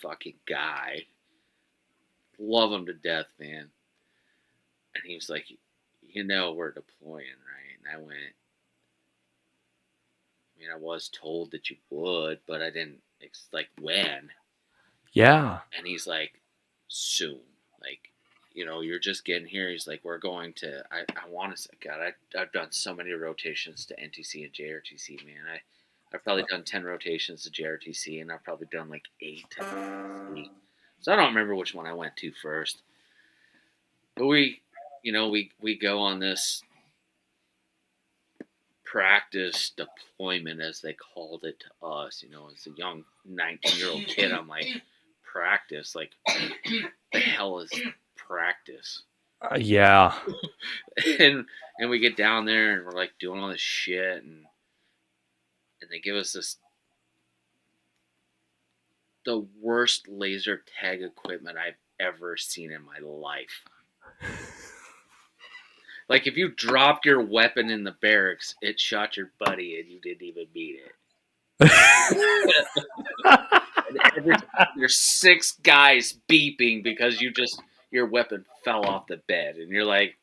Speaker 2: fucking guy. Love him to death, man. And he was like, "We're deploying, right?" And I went, I was told that you would, but I didn't It's like, when?
Speaker 1: Yeah.
Speaker 2: And he's like, soon. Like, you're just getting here. He's like, we're going to, I want to say, God, I've done so many rotations to NTC and JRTC, man. I've probably done 10 rotations to JRTC, and I've probably done like 8 to NTC. So I don't remember which one I went to first. But we go on this practice deployment, as they called it to us. As a young 19-year-old kid, I'm like, practice? Like, the hell is practice?
Speaker 1: Yeah.
Speaker 2: and we get down there, and we're like doing all this shit, and they give us the worst laser tag equipment I've ever seen in my life. Like, if you dropped your weapon in the barracks, it shot your buddy, and you didn't even mean it. There's 6 guys beeping because your weapon fell off the bed, and you're like,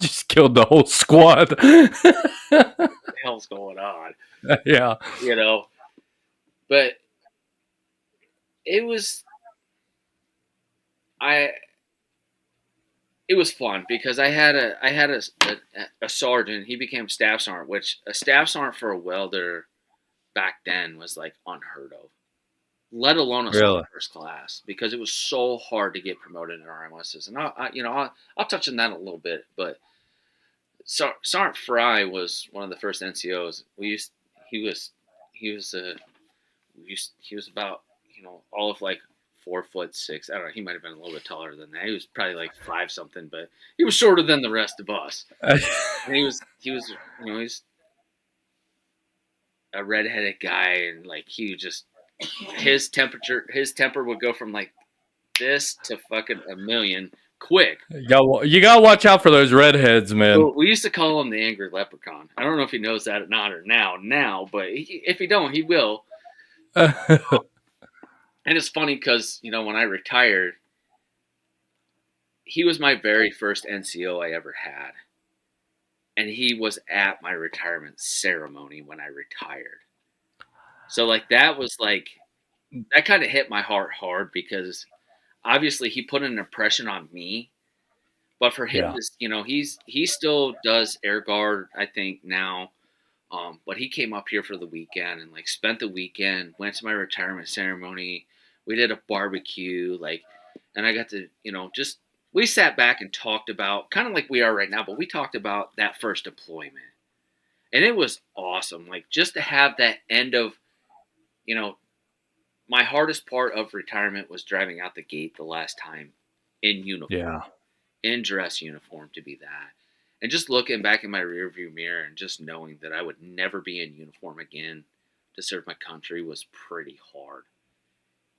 Speaker 1: just killed the whole squad.
Speaker 2: what the hell's going on?
Speaker 1: Yeah.
Speaker 2: But it was it was fun because I had a sergeant. He became staff sergeant, which a staff sergeant for a welder back then was like unheard of, let alone a sergeant first class, because it was so hard to get promoted in RMSs. And I'll touch on that a little bit, but Sergeant Fry was one of the first NCOs. He was about all of like 4'6". I don't know. He might have been a little bit taller than that. He was probably like 5 something, but he was shorter than the rest of us. And he's a redheaded guy, and like his temper would go from like this to fucking a million quick.
Speaker 1: You gotta watch out for those redheads, man.
Speaker 2: So we used to call him the angry leprechaun. I don't know if he knows that or not, or now, but if he don't, he will. And it's funny because, when I retired, he was my very first NCO I ever had. And he was at my retirement ceremony when I retired. So, like, that kind of hit my heart hard, because obviously he put an impression on me. But for him, he still does Air Guard, I think, now. But he came up here for the weekend and like spent the weekend, went to my retirement ceremony. We did a barbecue, and I got to, we sat back and talked about, kind of like we are right now, but we talked about that first deployment. And it was awesome. Like, just to have that end of, my hardest part of retirement was driving out the gate the last time in uniform.
Speaker 1: Yeah.
Speaker 2: In dress uniform, to be that. And just looking back in my rearview mirror and just knowing that I would never be in uniform again to serve my country was pretty hard.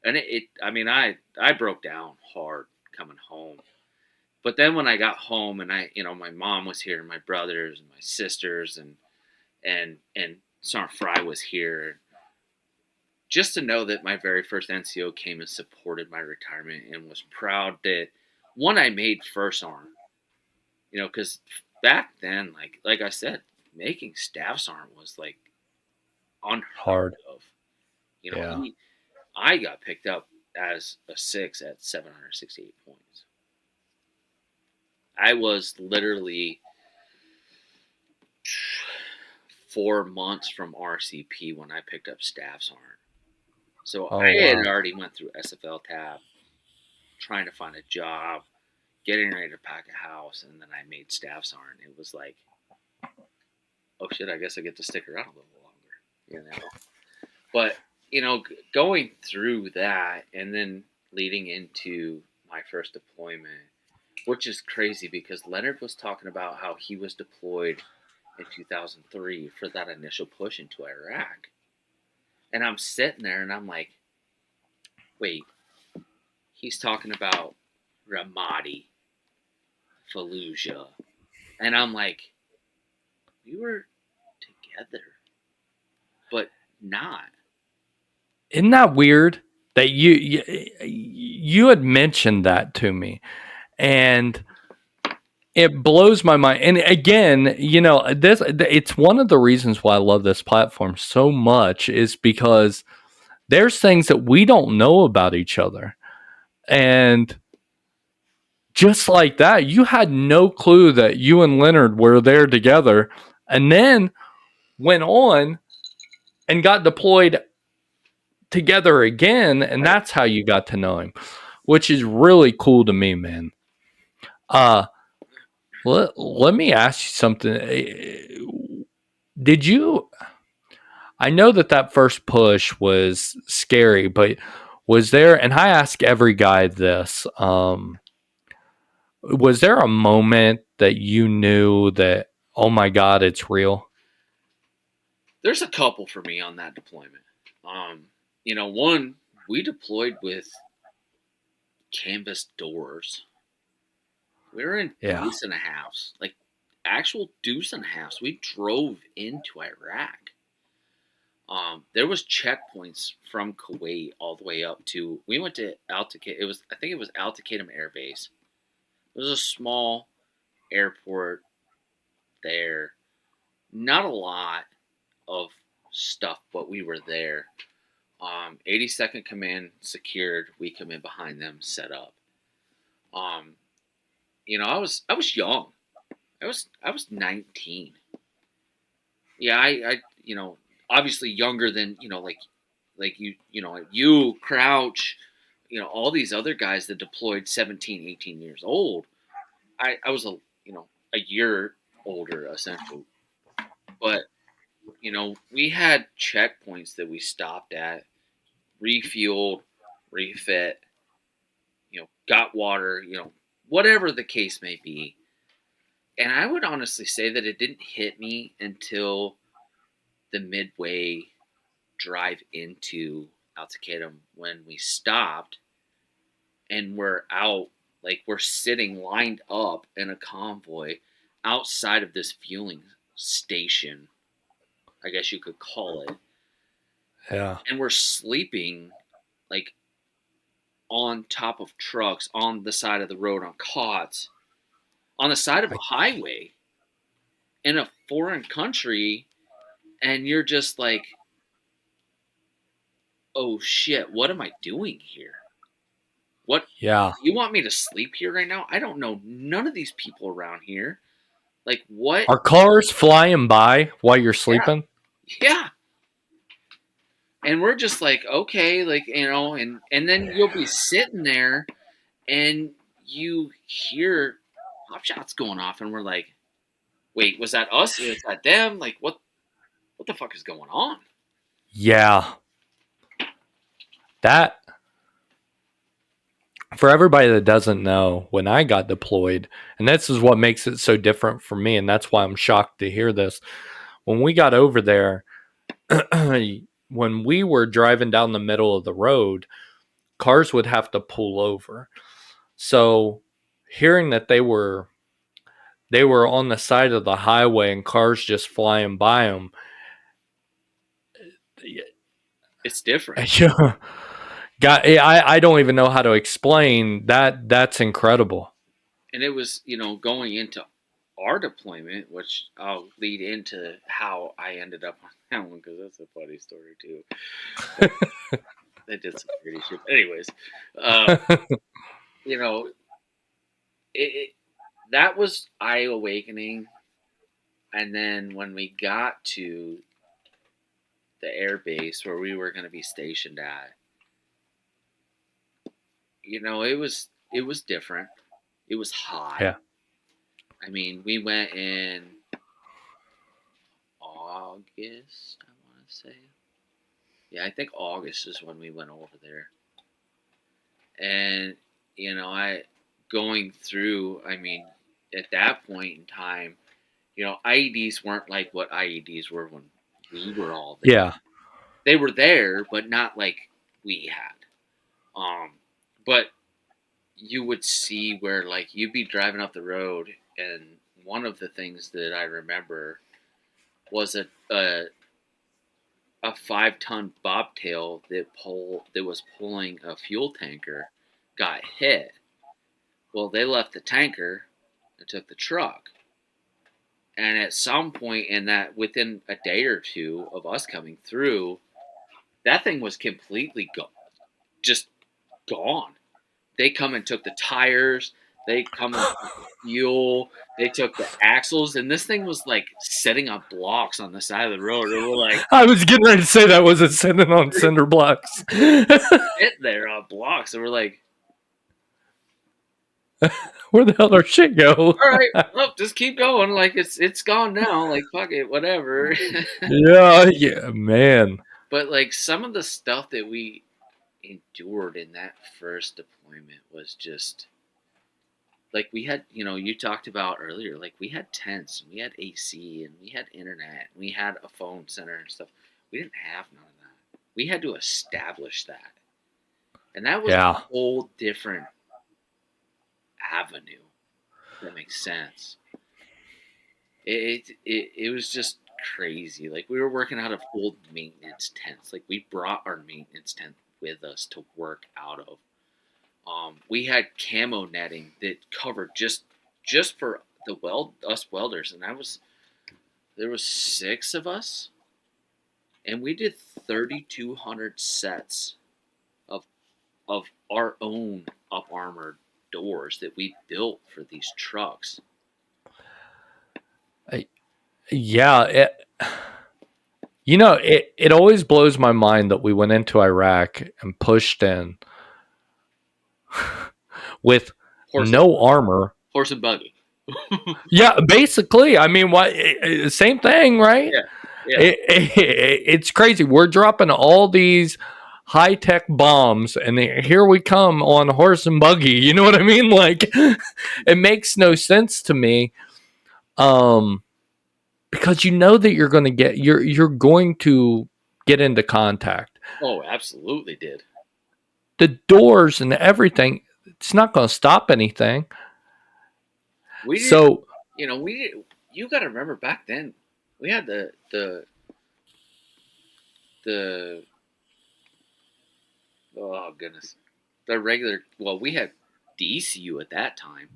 Speaker 2: And I broke down hard coming home. But then when I got home, and my mom was here, and my brothers and my sisters, and Sergeant Fry was here, just to know that my very first NCO came and supported my retirement and was proud that, one, I made first arm. Because back then, like I said, making staff sergeant was like unheard of. I got picked up as a 6 at 768 points. I was literally 4 months from RCP when I picked up staff sergeant. So I had already went through SFL tab, trying to find a job, getting ready to pack a house, and then I made staff sergeant. It was like, oh shit, I guess I get to stick around a little longer, But, going through that and then leading into my first deployment, which is crazy because Leonard was talking about how he was deployed in 2003 for that initial push into Iraq. And I'm sitting there and I'm like, wait, he's talking about Ramadi, Fallujah. And I'm like, we were together, but not.
Speaker 1: Isn't that weird that you had mentioned that to me? And it blows my mind. And again, it's one of the reasons why I love this platform so much is because there's things that we don't know about each other. And just like that, you had no clue that you and Leonard were there together and then went on and got deployed together again. And that's how you got to know him, which is really cool to me, man. Uh, let me ask you something. Did you? I know that first push was scary, but was there? And I ask every guy this. Was there a moment that you knew that, oh my God, it's real?
Speaker 2: There's a couple for me on that deployment. One, we deployed with canvas doors. We were in
Speaker 1: Yeah.
Speaker 2: deuce and a halves, like actual deuce and a halves. We drove into Iraq. There was checkpoints from Kuwait all the way up to. We went to Al-Taqatem. I think it was Al-Taqatem Air Base. It was a small airport there. Not a lot of stuff, but we were there. 82nd Command secured. We come in behind them, set up. Um, I was young. I was 19. Yeah, I obviously younger than like you Crouch, all these other guys that deployed 17, 18 years old. I was a year older essentially, but we had checkpoints that we stopped at, refueled, refit, got water, whatever the case may be. And I would honestly say that it didn't hit me until the midway drive into Al-Taqatem when we stopped and we're out, like we're sitting lined up in a convoy outside of this fueling station, I guess you could call it.
Speaker 1: Yeah.
Speaker 2: And we're sleeping like on top of trucks, on the side of the road, on cots, on the side of a
Speaker 1: I,
Speaker 2: highway in a foreign country, and you're just like, oh shit, what am I doing here? What,
Speaker 1: yeah.
Speaker 2: you want me to sleep here right now? I don't know none of these people around here. Like what?
Speaker 1: Are cars flying by while you're
Speaker 2: Yeah,
Speaker 1: sleeping?
Speaker 2: yeah. And we're just like, okay, like and then you'll be sitting there and you hear pop shots going off, and we're like, wait, was that us? Is that them? Like what the fuck is going on?
Speaker 1: Yeah. That, for everybody that doesn't know, when I got deployed, and this is what makes it so different for me, and that's why I'm shocked to hear this. When we got over there, when we were driving down the middle of the road, cars would have to pull over. So hearing that they were on the side of the highway and cars just flying by them,
Speaker 2: It's different.
Speaker 1: I don't even know how to explain that. That's incredible.
Speaker 2: And it was, going into our deployment, which I'll lead into how I ended up on that one because that's a funny story too. They did some crazy shit. Anyways, uh, you know, it that was eye awakening. And then when we got to the air base where we were going to be stationed at, it was different. It was hot.
Speaker 1: Yeah.
Speaker 2: I mean, we went in August, I want to say. Yeah, I think August is when we went over there. And, I going through, I mean, at that point in time, IEDs weren't like what IEDs were when we were all there.
Speaker 1: Yeah.
Speaker 2: They were there, but not like we had. But you would see where, like, you'd be driving up the road, and one of the things that I remember was a 5-ton bobtail that was pulling a fuel tanker got hit. Well, they left the tanker I took the truck. And at some point in that, within a day or two of us coming through, that thing was completely just gone. They come and took the tires. They come and took the fuel. They took the axles, and this thing was like sitting on blocks on the side of the road. And we're like,
Speaker 1: I was getting ready to say that was it sitting on cinder blocks.
Speaker 2: sit there on blocks, and we're like,
Speaker 1: Where the hell did our shit go?
Speaker 2: all right, well, just keep going. Like it's gone now. Like fuck it, whatever.
Speaker 1: Yeah, man.
Speaker 2: But like some of the stuff that we endured in that first deployment was just like we had, you talked about earlier, like we had tents and we had AC and we had internet and we had a phone center and stuff. We didn't have none of that. We had to establish that. And that was a whole different avenue, if that makes sense. It was just crazy. Like we were working out of old maintenance tents. Like we brought our maintenance tent with us to work out of. We had camo netting that covered just for us welders, and there was 6 of us, and we did 3,200 sets of our own up armored doors that we built for these trucks.
Speaker 1: Yeah, it always blows my mind that we went into Iraq and pushed in with no armor,
Speaker 2: horse and buggy.
Speaker 1: Yeah, basically. I mean, what? Same thing, right?
Speaker 2: Yeah.
Speaker 1: It's crazy. We're dropping all these high tech bombs, and here we come on horse and buggy. You know what I mean? Like, it makes no sense to me. Because you know that you're going to get into contact.
Speaker 2: Oh, absolutely did.
Speaker 1: The doors and everything, it's not going to stop anything.
Speaker 2: You got to remember back then, we had the oh goodness, the regular. Well, we had DCU at that time,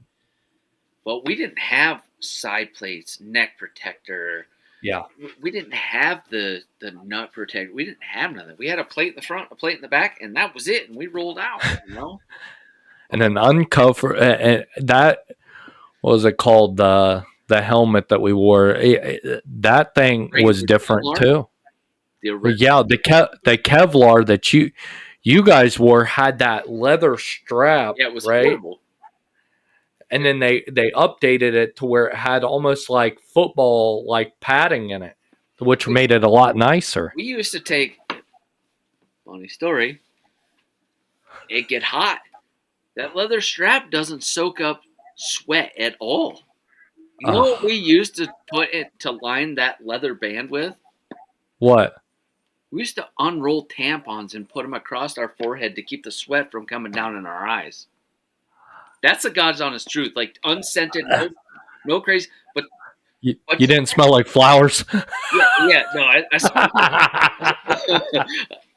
Speaker 2: but we didn't have side plates, neck protector.
Speaker 1: Yeah,
Speaker 2: we didn't have the nut protector. We didn't have none of that. We had a plate in the front, a plate in the back, and that was it. And we rolled out,
Speaker 1: And then uncover that. What was it called? The helmet that we wore. That thing was different Kevlar? Too. The Kevlar that you guys wore had that leather strap.
Speaker 2: Yeah, it was
Speaker 1: right?
Speaker 2: Horrible.
Speaker 1: And then they updated it to where it had almost like football like padding in it, which made it a lot nicer.
Speaker 2: We used to take, funny story, it get hot. That leather strap doesn't soak up sweat at all. You know what we used to put it to line that leather band with?
Speaker 1: What?
Speaker 2: We used to unroll tampons and put them across our forehead to keep the sweat from coming down in our eyes. That's the God's honest truth. Like unscented, no crazy. But
Speaker 1: you didn't smell like flowers.
Speaker 2: Yeah. No,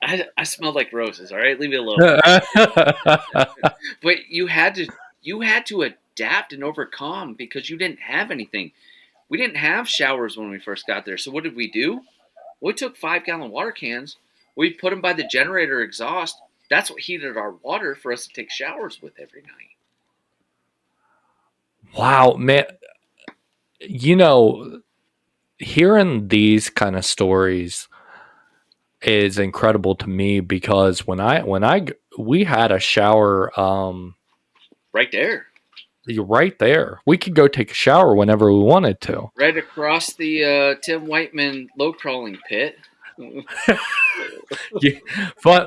Speaker 2: I smelled like roses. All right, leave it alone. But you had to adapt and overcome because you didn't have anything. We didn't have showers when we first got there. So what did we do? We took 5-gallon water cans. We put them by the generator exhaust. That's what heated our water for us to take showers with every night.
Speaker 1: Wow, man. Hearing these kind of stories is incredible to me because we had a shower
Speaker 2: right there.
Speaker 1: Right there. We could go take a shower whenever we wanted to.
Speaker 2: Right across the Tim Whiteman low crawling pit.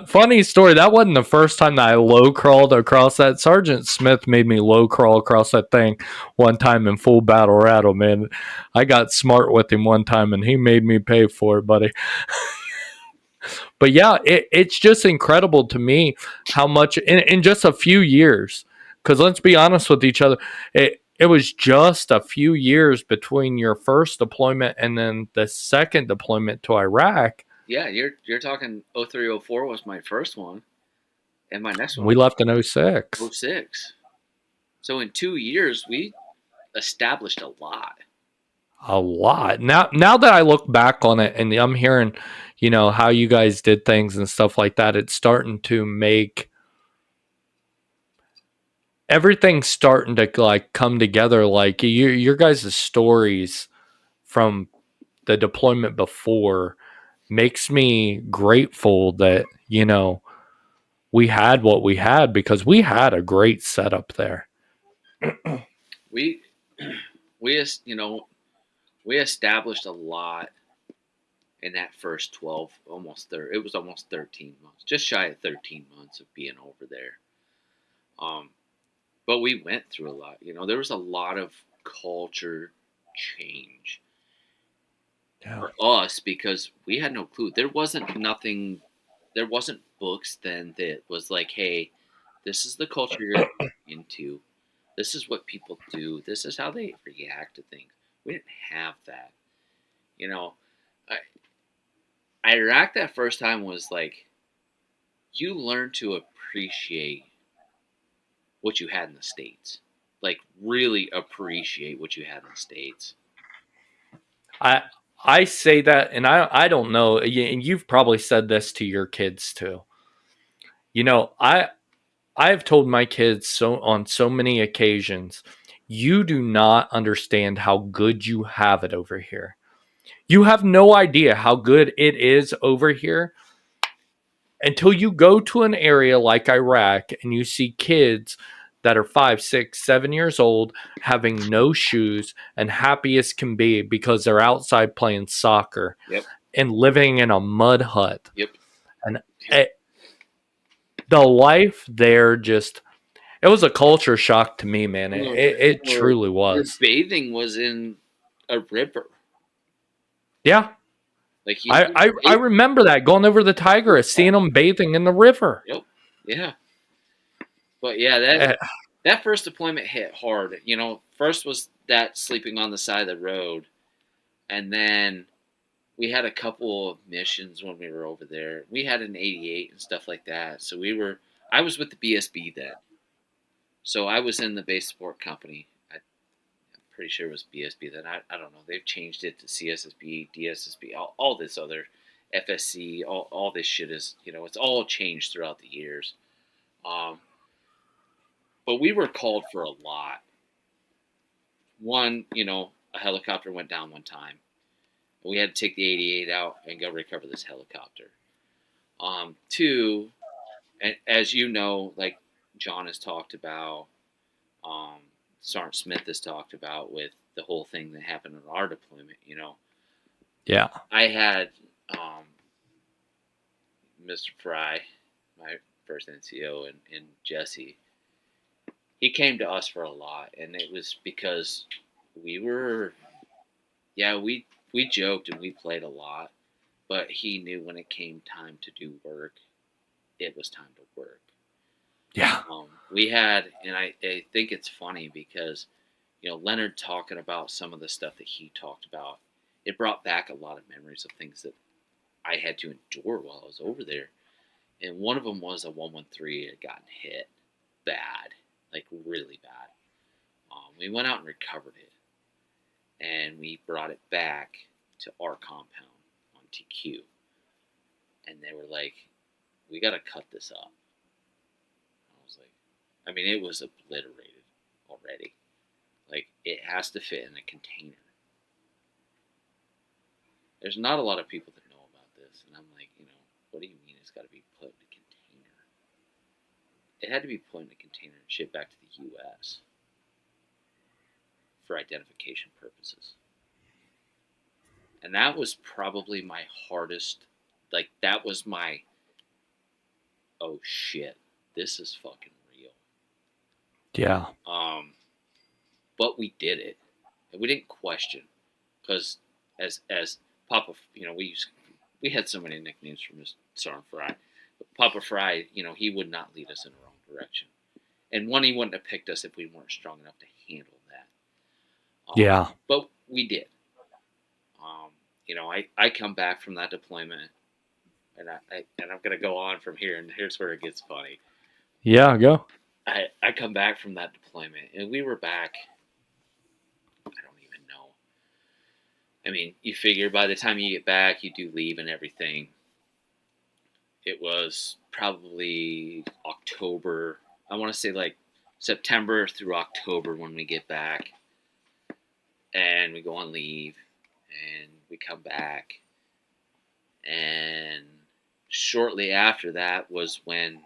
Speaker 1: Funny story. That wasn't the first time that I low crawled across that. Sergeant Smith made me low crawl across that thing one time in full battle rattle, man. I got smart with him one time and he made me pay for it, buddy. But yeah, it's just incredible to me how much in just a few years, because let's be honest with each other, it was just a few years between your first deployment and then the second deployment to Iraq.
Speaker 2: Yeah, you're talking 0304 was my first one, and my next one
Speaker 1: we left in 06.
Speaker 2: 06. So in 2 years, we established a lot.
Speaker 1: A lot. Now that I look back on it and I'm hearing, how you guys did things and stuff like that, it's starting to make everything starting to like come together. Like your guys' stories from the deployment before makes me grateful that, we had what we had because we had a great setup there.
Speaker 2: We we established a lot in that first 12, it was almost 13 months, just shy of 13 months of being over there. Um, but we went through a lot. There was a lot of culture change
Speaker 1: Yeah.
Speaker 2: for us because we had no clue. There wasn't books then that was like, hey, this is the culture you're into. This is what people do. This is how they react to things. We didn't have that. You know, I, Iraq that first time was like, you learn to appreciate what you had in the States. Like, really appreciate what you had in the States.
Speaker 1: I I say that, and I don't know, and you've probably said this to your kids too. You know, I've told my kids so on so many occasions, you do not understand how good you have it over here. You have no idea how good it is over here until you go to an area like Iraq and you see kids that are 5, 6, 7 years old having no shoes and happy as can be because they're outside playing soccer
Speaker 2: Yep.
Speaker 1: and living in a mud hut.
Speaker 2: Yep.
Speaker 1: And the life there just, it was a culture shock to me, man. It truly
Speaker 2: Or
Speaker 1: was.
Speaker 2: bathing was in a river.
Speaker 1: Yeah.
Speaker 2: Like
Speaker 1: I remember that going over the Tigris, seeing them bathing in the river.
Speaker 2: Yep. Yeah. But yeah,
Speaker 1: Eh,
Speaker 2: that first deployment hit hard. First was that sleeping on the side of the road, and then we had a couple of missions when we were over there. We had an 88 and stuff like that. So I was with the BSB then. So I was in the base support company. I'm pretty sure it was BSB then. I don't know. They've changed it to CSSB, DSSB, all this other FSC, all this shit is, it's all changed throughout the years. Um, but we were called for a lot. One, a helicopter went down one time. We had to take the 88 out and go recover this helicopter. Two, and as you know, like John has talked about, um, Sergeant Smith has talked about with the whole thing that happened in our deployment.
Speaker 1: yeah.
Speaker 2: I had Mr. Fry, my first NCO, and Jesse. He came to us for a lot, and it was because we were, yeah, we joked and we played a lot, but he knew when it came time to do work, it was time to work.
Speaker 1: Yeah.
Speaker 2: We had, and I think it's funny because, Leonard talking about some of the stuff that he talked about, it brought back a lot of memories of things that I had to endure while I was over there. And one of them was a 113 had gotten hit bad, like really bad. We went out and recovered it, and we brought it back to our compound on TQ. And they were like, we got to cut this up. I was like, I mean, it was obliterated already. Like, it has to fit in a container. There's not a lot of people that know about this. And I'm like, what do you mean it's got to be put in a container? It had to be put in a container and shipped back to the U.S. for identification purposes. And that was probably my hardest, like, that was my, oh shit, this is fucking real.
Speaker 1: Yeah.
Speaker 2: But we did it, and we didn't question, because as Papa, we had so many nicknames from Mr. Sergeant Fry. But Papa Fry, he would not lead us in the wrong direction, and one, he wouldn't have picked us if we weren't strong enough to handle that.
Speaker 1: Yeah.
Speaker 2: But we did. I come back from that deployment, and I'm gonna go on from here, and here's where it gets funny.
Speaker 1: Yeah. Go.
Speaker 2: I come back from that deployment, and we were back I mean, you figure by the time you get back, you do leave and everything. It was probably October. I want to say like September through October when we get back, and we go on leave, and we come back, and shortly after that was when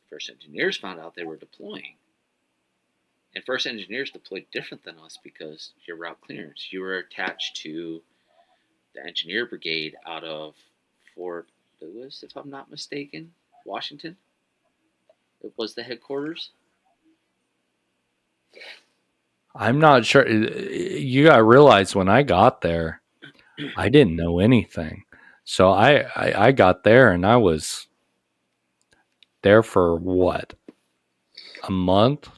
Speaker 2: First Engineers found out they were deploying. And First Engineers deployed different than us because your route clearance. You were attached to the Engineer Brigade out of Fort Lewis, if I'm not mistaken, Washington. It was the headquarters.
Speaker 1: I'm not sure. You got to realize when I got there, I didn't know anything. So I got there and I was there for what? A month?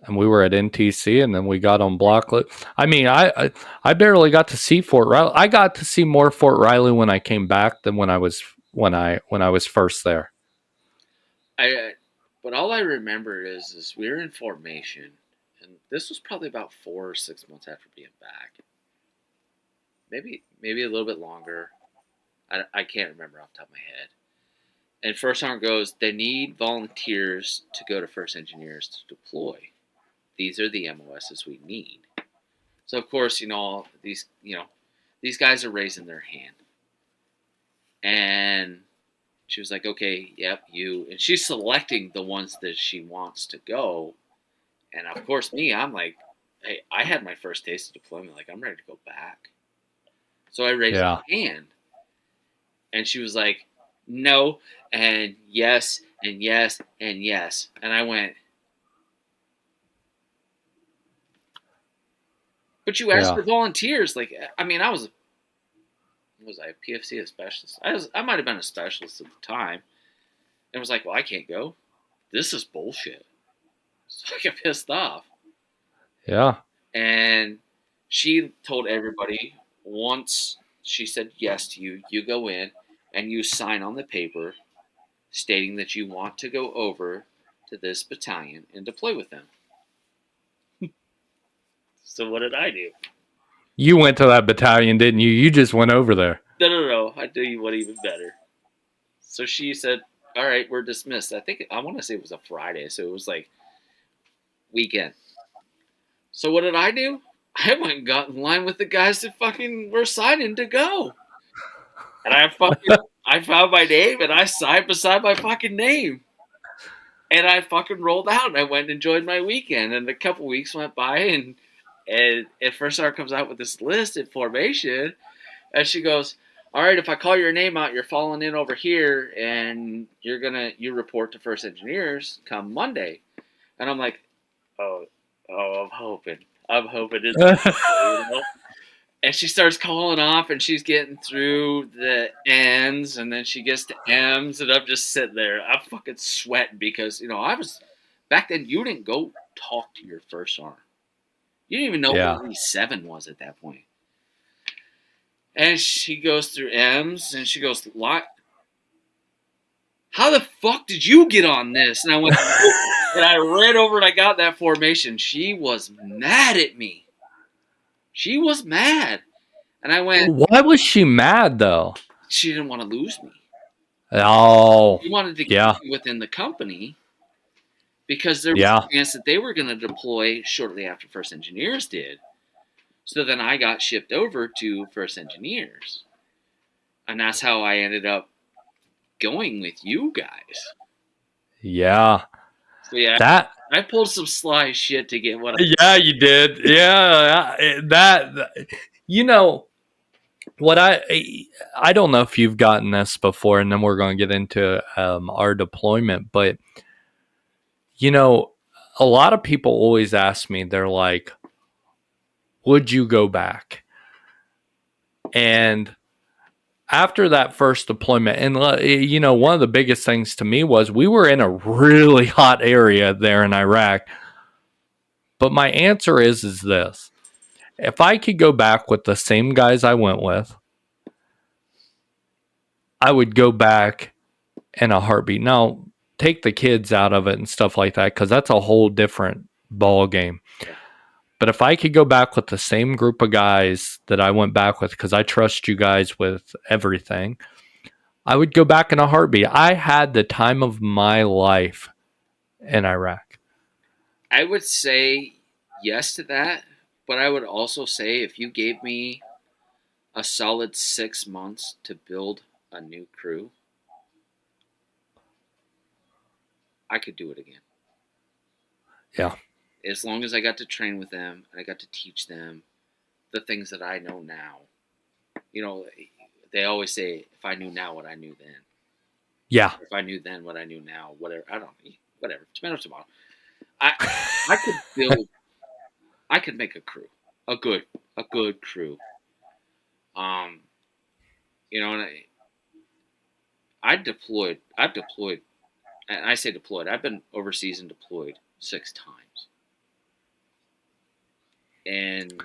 Speaker 1: And we were at NTC, and then we got on Blocklet. I mean, I barely got to see Fort Riley. I got to see more Fort Riley when I came back than when I was first there.
Speaker 2: But all I remember is we were in formation, and this was probably about 4 or 6 months after being back. Maybe a little bit longer. I can't remember off the top of my head. And First Sergeant goes, they need volunteers to go to First Engineers to deploy. These are the MOSs we need. So of course, these guys are raising their hand. And she was like, okay, yep, you. And she's selecting the ones that she wants to go. And of course, me, I'm like, hey, I had my first taste of deployment. Like, I'm ready to go back. So I raised my hand. And she was like, no, and yes, and yes, and yes. And I went, but you asked for volunteers. Like, I mean, was I a PFC, a specialist? I might have been a specialist at the time. And was like, well, I can't go. This is bullshit. So I got pissed off.
Speaker 1: Yeah.
Speaker 2: And she told everybody once she said yes to you, you go in and you sign on the paper stating that you want to go over to this battalion and deploy with them. So what did I do?
Speaker 1: You went to that battalion, didn't you? You just went over there.
Speaker 2: No. I tell you what, even better. So she said, all right, we're dismissed. I want to say it was a Friday, so it was like weekend. So what did I do? I went and got in line with the guys that fucking were signing to go. And I found my name and I signed beside my fucking name. And I fucking rolled out and I went and enjoyed my weekend. And a couple weeks went by and First Sergeant comes out with this list in formation. And she goes, all right, if I call your name out, you're falling in over here and you report to First Engineers come Monday. And I'm like, oh, I'm hoping it's And she starts calling off and she's getting through the N's and then she gets to M's and I'm just sitting there. I'm fucking sweating because, I was back then you didn't go talk to your first sergeant. You didn't even know what E7 was at that point. And she goes through M's and she goes, how the fuck did you get on this? And I went, and I read over and I got that formation. She was mad at me. She was mad. And I went,
Speaker 1: why was she mad though?
Speaker 2: She didn't want to lose me.
Speaker 1: Oh.
Speaker 2: She wanted to keep me within the company because there was a chance that they were going to deploy shortly after First Engineers did. So then I got shipped over to First Engineers. And that's how I ended up going with you guys.
Speaker 1: Yeah.
Speaker 2: So yeah, I pulled some sly shit to get what I
Speaker 1: Yeah, you did. Yeah. What I don't know if you've gotten this before, and then we're going to get into our deployment, but a lot of people always ask me, they're like, would you go back? And after that first deployment, and one of the biggest things to me was we were in a really hot area there in Iraq. But my answer is this. If I could go back with the same guys I went with, I would go back in a heartbeat. Now, take the kids out of it and stuff like that, because that's a whole different ball game. But if I could go back with the same group of guys that I went back with, because I trust you guys with everything, I would go back in a heartbeat. I had the time of my life in Iraq.
Speaker 2: I would say yes to that, but I would also say if you gave me a solid 6 months to build a new crew, I could do it again.
Speaker 1: Yeah.
Speaker 2: As long as I got to train with them and I got to teach them the things that I know now. You know, they always say, if I knew now what I knew then.
Speaker 1: Yeah.
Speaker 2: If I knew then what I knew now, whatever. I don't know. Whatever. Tomato. I could build. I could make a crew, a good crew. Um, you know, and I've deployed. And I say deployed. I've been overseas and deployed 6 times. And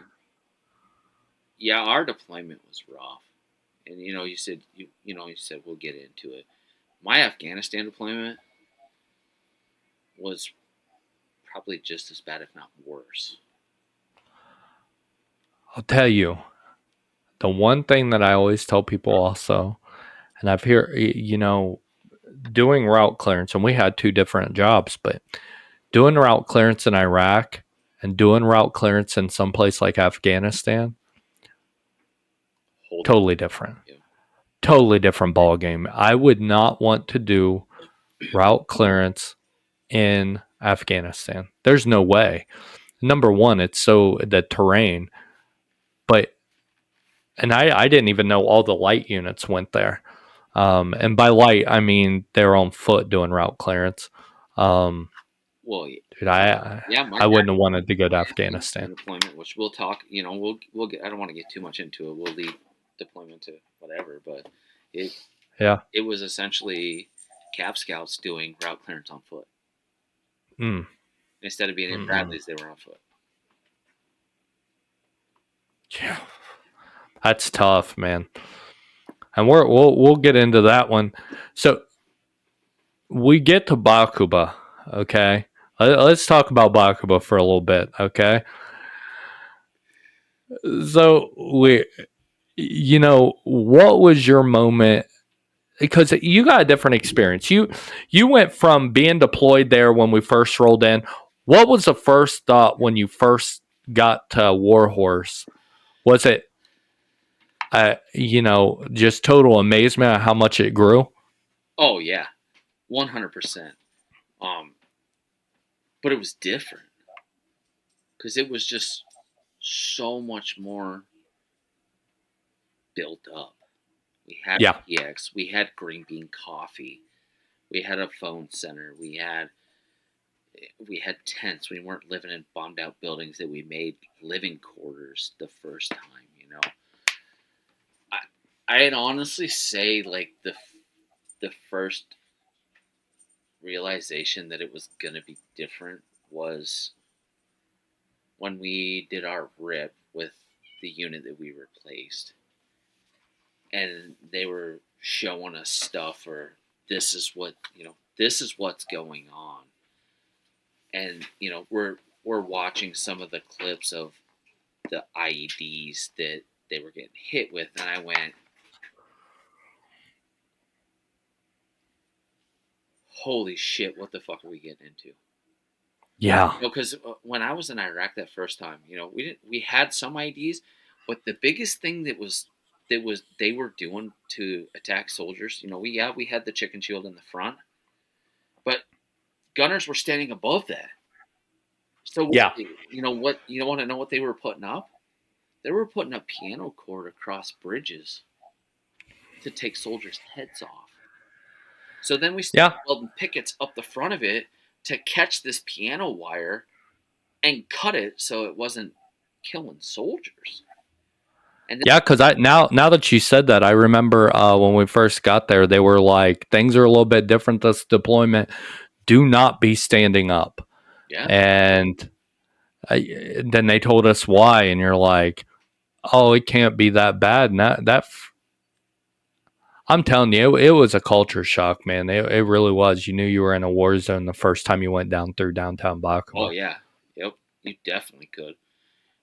Speaker 2: yeah, our deployment was rough. And you said you said we'll get into it. My Afghanistan deployment was probably just as bad, if not worse.
Speaker 1: I'll tell you, the one thing that I always tell people also, and I've heard, doing route clearance, and we had two different jobs, but doing route clearance in Iraq and doing route clearance in some place like Afghanistan, totally different.
Speaker 2: Yeah.
Speaker 1: Totally different ball game. I would not want to do route clearance in Afghanistan. There's no way. Number one, it's so the terrain, but and I didn't even know all the light units went there. And by light, I mean they're on foot doing route clearance. Um,
Speaker 2: Well,
Speaker 1: dude, I
Speaker 2: my
Speaker 1: I wouldn't have wanted to go to Afghanistan.
Speaker 2: deployment, which we'll talk. We'll get. I don't want to get too much into it. We'll leave deployment to whatever, but it
Speaker 1: Yeah.
Speaker 2: it was essentially Cap Scouts doing route clearance on foot.
Speaker 1: Mm.
Speaker 2: Instead of being in Bradleys, they were on foot.
Speaker 1: Yeah. That's tough, man. And we'll get into that one. So we get to Bakuba, okay? Let's talk about Bakuba for a little bit, okay? So what was your moment? Because you got a different experience. You went from being deployed there when we first rolled in. What was the first thought when you first got to Warhorse? Was it, just total amazement at how much it grew?
Speaker 2: Oh yeah, 100%. But it was different because it was just so much more built up. We had PX, we had green bean coffee, we had a phone center, we had tents. We weren't living in bombed out buildings that we made living quarters the first time. I'd honestly say like the first realization that it was gonna be different was when we did our rip with the unit that we replaced, and they were showing us stuff, or this is what's going on, and we're watching some of the clips of the IEDs that they were getting hit with, and I went, holy shit, what the fuck are we getting into?
Speaker 1: Yeah.
Speaker 2: Because when I was in Iraq that first time, we had some IEDs, but the biggest thing that they were doing to attack soldiers, we had the chicken shield in the front, but gunners were standing above that. So
Speaker 1: Yeah.
Speaker 2: you want to know what they were putting up? They were putting up piano cord across bridges to take soldiers' heads off. So then we started building pickets up the front of it to catch this piano wire and cut it so it wasn't killing soldiers. And then,
Speaker 1: because now that you said that, I remember when we first got there, they were like, things are a little bit different this deployment. Do not be standing up.
Speaker 2: Yeah.
Speaker 1: And then they told us why, and you're like, oh, it can't be that bad. And I'm telling you, it was a culture shock, man. It really was. You knew you were in a war zone the first time you went down through downtown Bakuba.
Speaker 2: Oh yeah, yep, you definitely could.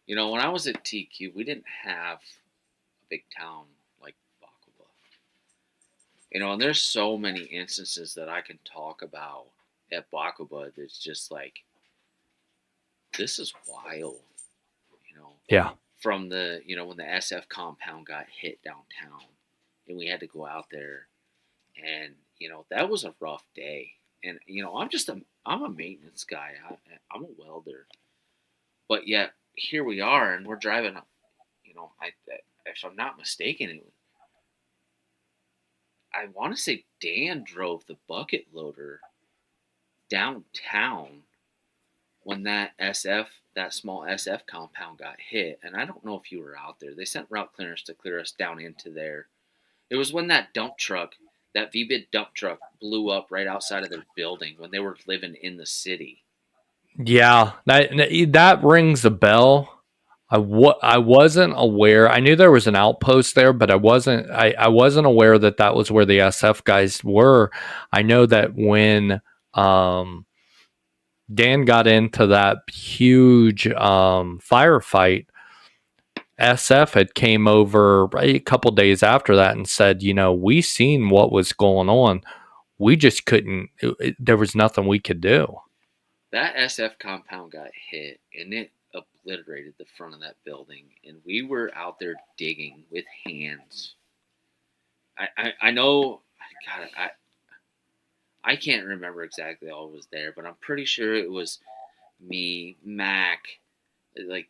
Speaker 2: You know, when I was at TQ, we didn't have a big town like Bakuba. You know, and there's so many instances that I can talk about at Bakuba that's just like, this is wild. You know,
Speaker 1: Yeah.
Speaker 2: from the, you know, when the SF compound got hit downtown and we had to go out there, and you know that was a rough day. And you know, I'm a maintenance guy. I'm a welder, but yet here we are, and we're driving up. You know, if I'm not mistaken, I want to say Dan drove the bucket loader downtown when that small SF compound got hit. And I don't know if you were out there. They sent route clearers to clear us down into there. It was when that dump truck, that VBID dump truck, blew up right outside of their building when they were living in the city.
Speaker 1: Yeah, that rings a bell. I wasn't aware. I knew there was an outpost there, but I wasn't aware that that was where the SF guys were. I know that when um, Dan got into that huge firefight, SF had came over a couple days after that and said, you know, we seen what was going on. We just couldn't. There was nothing we could do.
Speaker 2: That SF compound got hit and it obliterated the front of that building. And we were out there digging with hands. I know, God, I can't remember exactly all was there, but I'm pretty sure it was me, Mac, like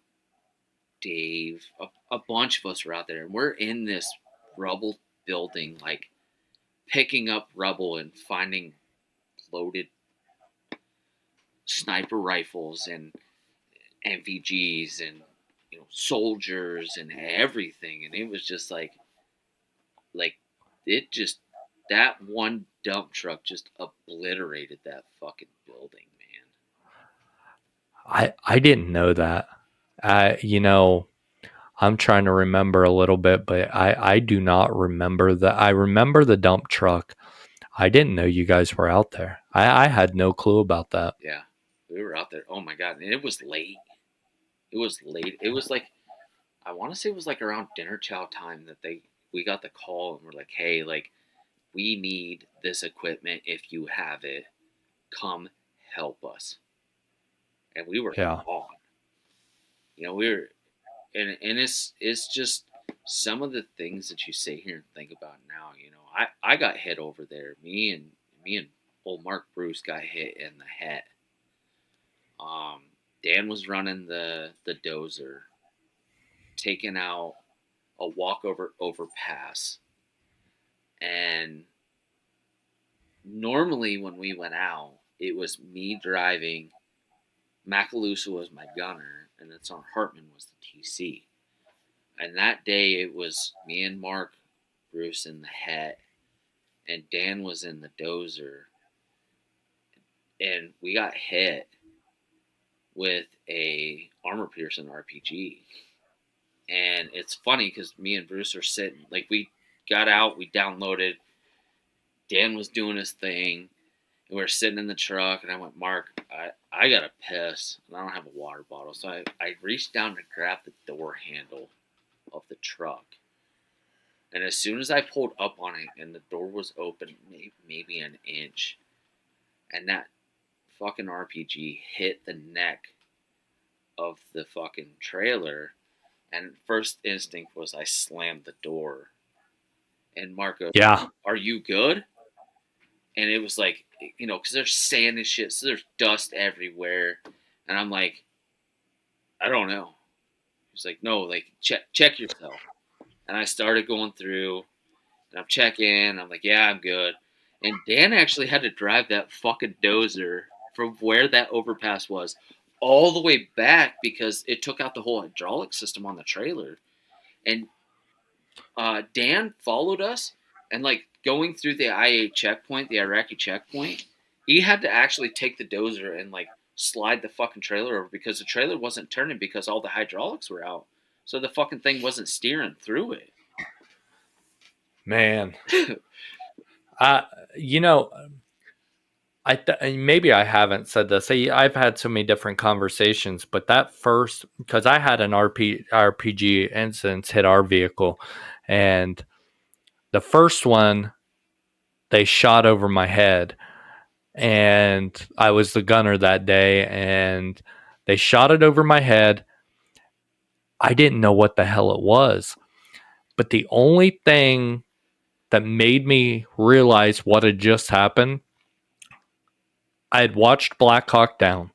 Speaker 2: Dave, a bunch of us were out there, and we're in this rubble building, like picking up rubble and finding loaded sniper rifles and MVGs and you know soldiers and everything, and it was just like it just that one dump truck just obliterated that fucking building, man.
Speaker 1: I didn't know that. You know, I'm trying to remember a little bit, but I do not remember that. I remember the dump truck. I didn't know you guys were out there. I had no clue about that.
Speaker 2: Yeah, we were out there. Oh my god, and it was late. It was late. It was like I want to say it was like around dinner chow time that we got the call and we're like, hey, like we need this equipment if you have it. Come help us. And we were
Speaker 1: Yeah.
Speaker 2: on. You know, we were and it's just some of the things that you sit here and think about now, you know. I got hit over there. Me and old Mark Bruce got hit in the head. Um Dan was running the dozer, taking out a walkover overpass. And normally when we went out, it was me driving. Macalusa was my gunner, and then Sergeant Hartman was the TC. And that day it was me and Mark Bruce in the het, and Dan was in the dozer, and we got hit with a armor piercing RPG. And it's funny because me and Bruce are sitting, like we got out, we downloaded. Dan was doing his thing, and we were sitting in the truck, and I went, Mark, I got to piss, and I don't have a water bottle. So I reached down to grab the door handle of the truck. And as soon as I pulled up on it, and the door was open, maybe an inch, and that fucking RPG hit the neck of the fucking trailer, and first instinct was I slammed the door. And Mark goes,
Speaker 1: Yeah.
Speaker 2: are you good? And it was like, you know, because there's sand and shit, so there's dust everywhere. And I'm like, I don't know. He's like, no, like check yourself. And I started going through, and I'm checking. I'm like, yeah, I'm good. And Dan actually had to drive that fucking dozer from where that overpass was all the way back because it took out the whole hydraulic system on the trailer. And Dan followed us, and like going through the IA checkpoint, the Iraqi checkpoint, he had to actually take the dozer and like slide the fucking trailer over because the trailer wasn't turning because all the hydraulics were out. So the fucking thing wasn't steering through it.
Speaker 1: Man. You know, Maybe I haven't said this. I've had so many different conversations, but that first, because I had an RPG incident hit our vehicle, and the first one they shot over my head, and I was the gunner that day, and they shot it over my head. I didn't know what the hell it was, but the only thing that made me realize what had just happened, I had watched Black Hawk Down,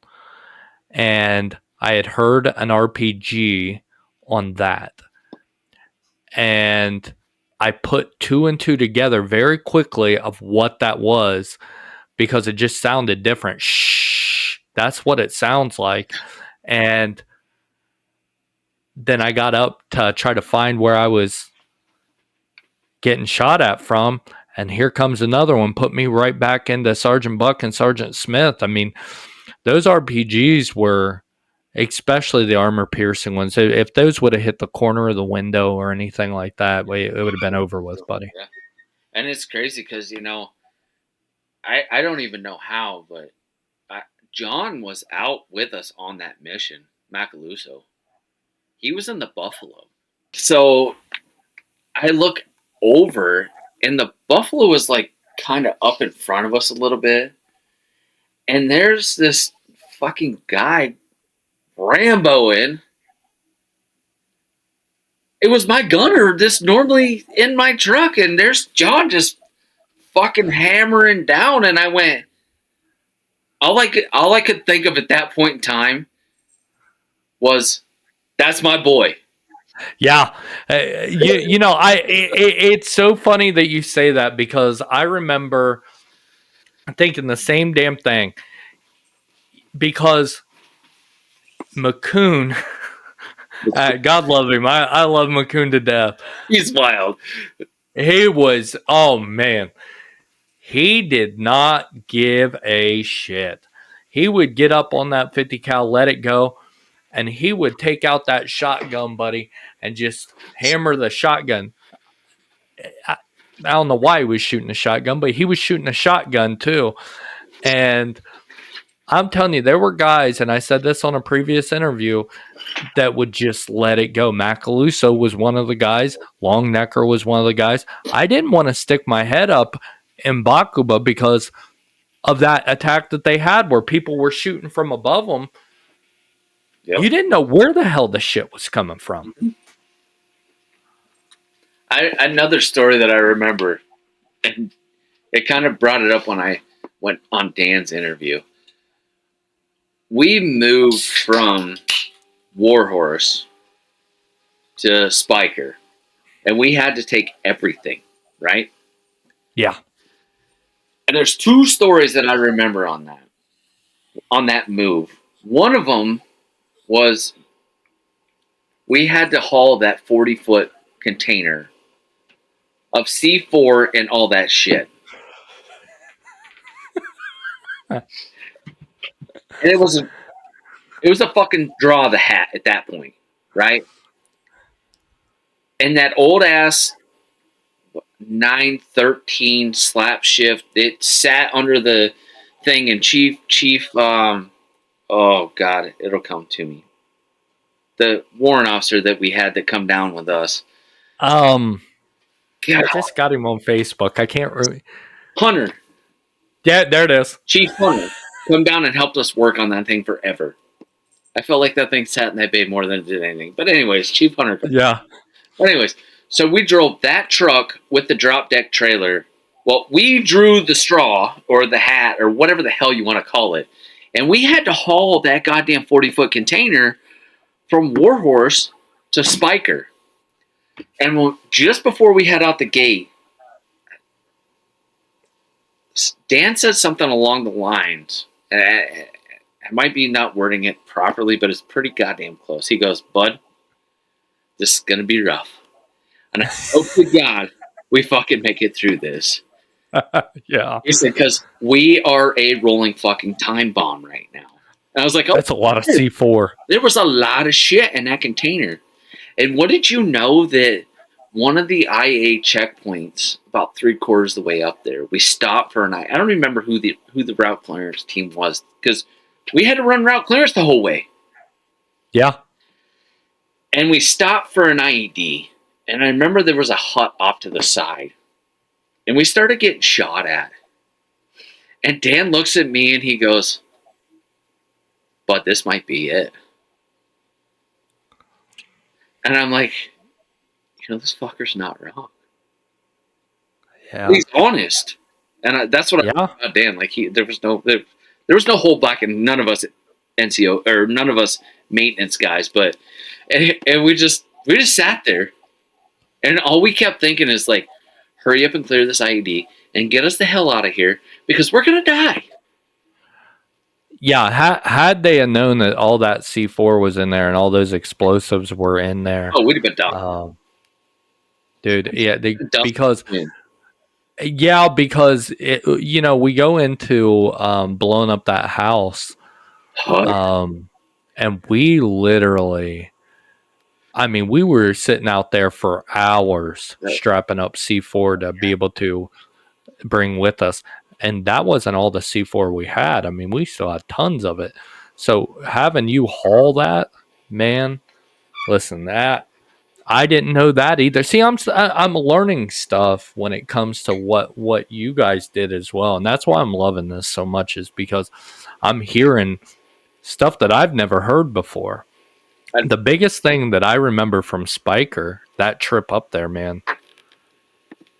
Speaker 1: and I had heard an RPG on that. And I put two and two together very quickly of what that was because it just sounded different. Shh, that's what it sounds like. And then I got up to try to find where I was getting shot at from. And here comes another one, put me right back into Sergeant Buck and Sergeant Smith. I mean, those RPGs were, especially the armor piercing ones, if those would have hit the corner of the window or anything like that, it would have been over with, buddy.
Speaker 2: Yeah. And it's crazy because, I don't even know how, but John was out with us on that mission, Macaluso. He was in the Buffalo. So I look over, and the Buffalo was like kind of up in front of us a little bit. And there's this fucking guy Ramboing. It was my gunner that's normally in my truck, and there's John just fucking hammering down, and I went. All I could think of at that point in time was, "That's my boy."
Speaker 1: Yeah, it's so funny that you say that because I remember thinking the same damn thing because McCoon. God love him. I love McCoon to death.
Speaker 2: He's wild.
Speaker 1: He was, oh man, he did not give a shit. He would get up on that 50 cal, let it go, and he would take out that shotgun, buddy, and just hammer the shotgun. I don't know why he was shooting a shotgun, but he was shooting a shotgun too. And I'm telling you, there were guys, and I said this on a previous interview, that would just let it go. Macaluso was one of the guys. Longnecker was one of the guys. I didn't want to stick my head up in Bakuba because of that attack that they had where people were shooting from above them. Yep. You didn't know where the hell the shit was coming from.
Speaker 2: Another story that I remember, and it kind of brought it up when I went on Dan's interview. We moved from Warhorse to Spiker, and we had to take everything, right?
Speaker 1: Yeah.
Speaker 2: And there's two stories that I remember on that move. One of them was we had to haul that 40-foot container of C4 and all that shit. And it was a fucking draw of the hat at that point, right? And that old ass 913 slap shift, it sat under the thing, and Chief, oh God, it'll come to me. The warrant officer that we had that come down with us.
Speaker 1: I just got him on Facebook. I can't really.
Speaker 2: Hunter.
Speaker 1: Yeah, there it is.
Speaker 2: Chief Hunter come down and helped us work on that thing forever. I felt like that thing sat in that bay more than it did anything. But anyways, Chief Hunter.
Speaker 1: Yeah.
Speaker 2: But anyways, so we drove that truck with the drop deck trailer. Well, we drew the straw or the hat or whatever the hell you want to call it. And we had to haul that goddamn 40-foot container from Warhorse to Spiker. And just before we head out the gate, Dan said something along the lines, and I might be not wording it properly, but it's pretty goddamn close. He goes, "Bud, this is going to be rough. And I hope to God we fucking make it through this."
Speaker 1: Yeah.
Speaker 2: He said, "Because we are a rolling fucking time bomb right now." And I was like, "Oh,
Speaker 1: that's a lot of C4.
Speaker 2: There was a lot of shit in that container." And what did you know that one of the IA checkpoints about 3/4 the way up there. We stopped for a night. I don't remember who the route clearance team was because we had to run route clearance the whole way.
Speaker 1: Yeah.
Speaker 2: And we stopped for an IED. And I remember there was a hut off to the side. And we started getting shot at. And Dan looks at me and he goes, "But this might be it." And I'm like, this fucker's not wrong.
Speaker 1: Yeah.
Speaker 2: He's honest. And that's what I
Speaker 1: Yeah.
Speaker 2: about Dan. Like there was no holdback in none of us NCO or none of us maintenance guys, but and we just sat there, and all we kept thinking is like, hurry up and clear this IED and get us the hell out of here because we're gonna die.
Speaker 1: Yeah, had they had known that all that C4 was in there and all those explosives were in there,
Speaker 2: Oh, we'd have been done.
Speaker 1: dude. Yeah, because
Speaker 2: Man.
Speaker 1: we go into blowing up that house, and we literally, I mean, we were sitting out there for hours strapping up C4 to be able to bring with us. And that wasn't all the C4 we had. I mean, we still had tons of it. So having you haul that, man, listen, that I didn't know that either. See, I'm learning stuff when it comes to what you guys did as well. And that's why I'm loving this so much, is because I'm hearing stuff that I've never heard before. The biggest thing that I remember from Spiker, that trip up there, man,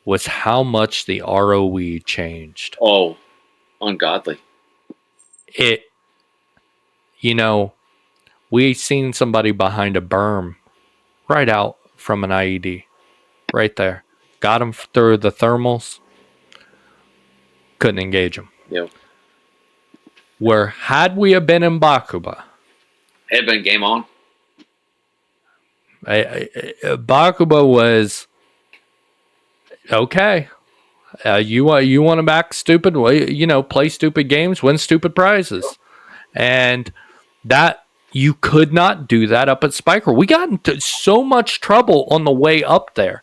Speaker 1: was how much the ROE changed.
Speaker 2: Oh, ungodly.
Speaker 1: We seen somebody behind a berm right out from an IED. Right there. Got him through the thermals. Couldn't engage him.
Speaker 2: Yep.
Speaker 1: Where had we have been in Bakuba,
Speaker 2: it had been game on.
Speaker 1: Bakuba was okay. You want to back stupid? Play stupid games, win stupid prizes, and that you could not do that up at Spiker. We got into so much trouble on the way up there,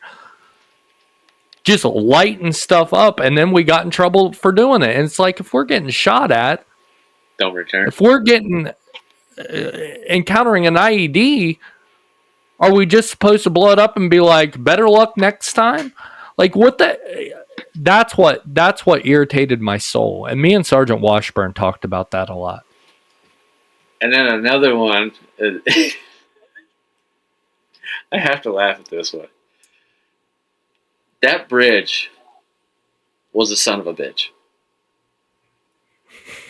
Speaker 1: just lighting stuff up, and then we got in trouble for doing it. And it's like, if we're getting shot at,
Speaker 2: don't return.
Speaker 1: If we're getting encountering an IED, are we just supposed to blow it up and be like, better luck next time? Like, what the? That's what irritated my soul. And me and Sergeant Washburn talked about that a lot.
Speaker 2: And then another one. I have to laugh at this one. That bridge was a son of a bitch.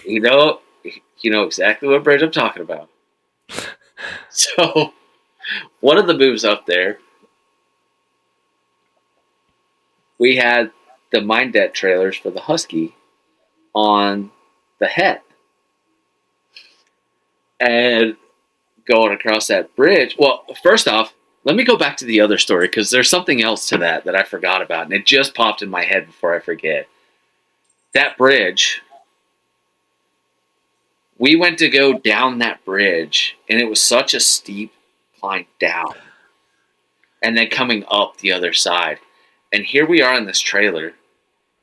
Speaker 2: You know exactly what bridge I'm talking about. So, one of the moves up there, we had the mine deck trailers for the Husky on the head. And going across that bridge, well, first off, let me go back to the other story because there's something else to that I forgot about, and it just popped in my head before I forget. That bridge, we went to go down that bridge, and it was such a steep climb down, and then coming up the other side. And here we are in this trailer,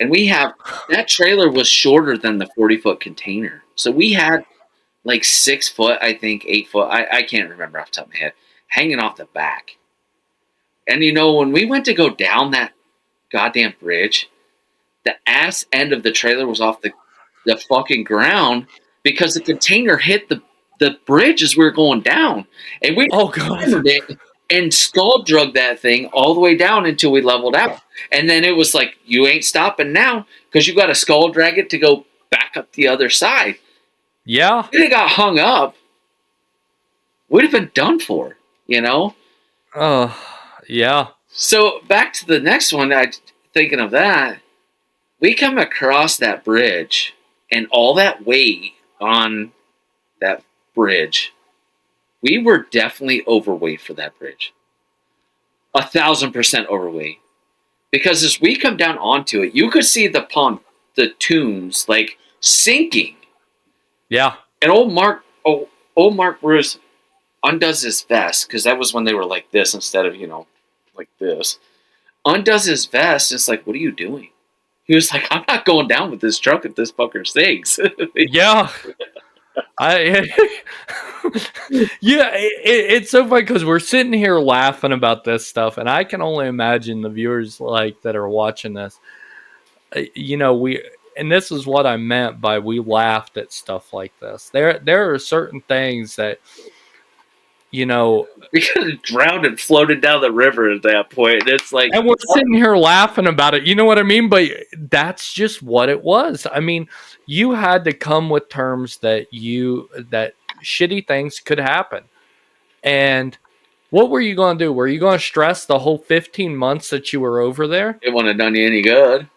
Speaker 2: and that trailer was shorter than the 40-foot container. So we had like 6 foot, I think 8 foot, I can't remember off the top of my head, hanging off the back. And when we went to go down that goddamn bridge, the ass end of the trailer was off the fucking ground because the container hit the bridge as we were going down. And we hammered it and skull drug that thing all the way down until we leveled out. And then it was like, you ain't stopping now because you got to skull drag it to go back up the other side.
Speaker 1: Yeah.
Speaker 2: If it got hung up, we'd have been done for,
Speaker 1: Yeah.
Speaker 2: So back to the next one, thinking of that, we come across that bridge and all that weight on that bridge. We were definitely overweight for that bridge. 1,000% overweight. Because as we come down onto it, you could see the pontoons like sinking.
Speaker 1: Yeah.
Speaker 2: And old Mark Bruce undoes his vest, because that was when they were like this instead of, like this. undoes his vest. It's like, what are you doing? He was like, I'm not going down with this truck if this fucker sinks.
Speaker 1: Yeah. I yeah, it's so funny because we're sitting here laughing about this stuff, and I can only imagine the viewers like that are watching this. We and this is what I meant by we laughed at stuff like this. There are certain things that you know,
Speaker 2: We could have drowned and floated down the river at that point. And it's like,
Speaker 1: and we're sitting here laughing about it. You know what I mean? But that's just what it was. I mean, you had to come with terms that shitty things could happen. And what were you going to do? Were you going to stress the whole 15 months that you were over there?
Speaker 2: it wouldn't have done you any good.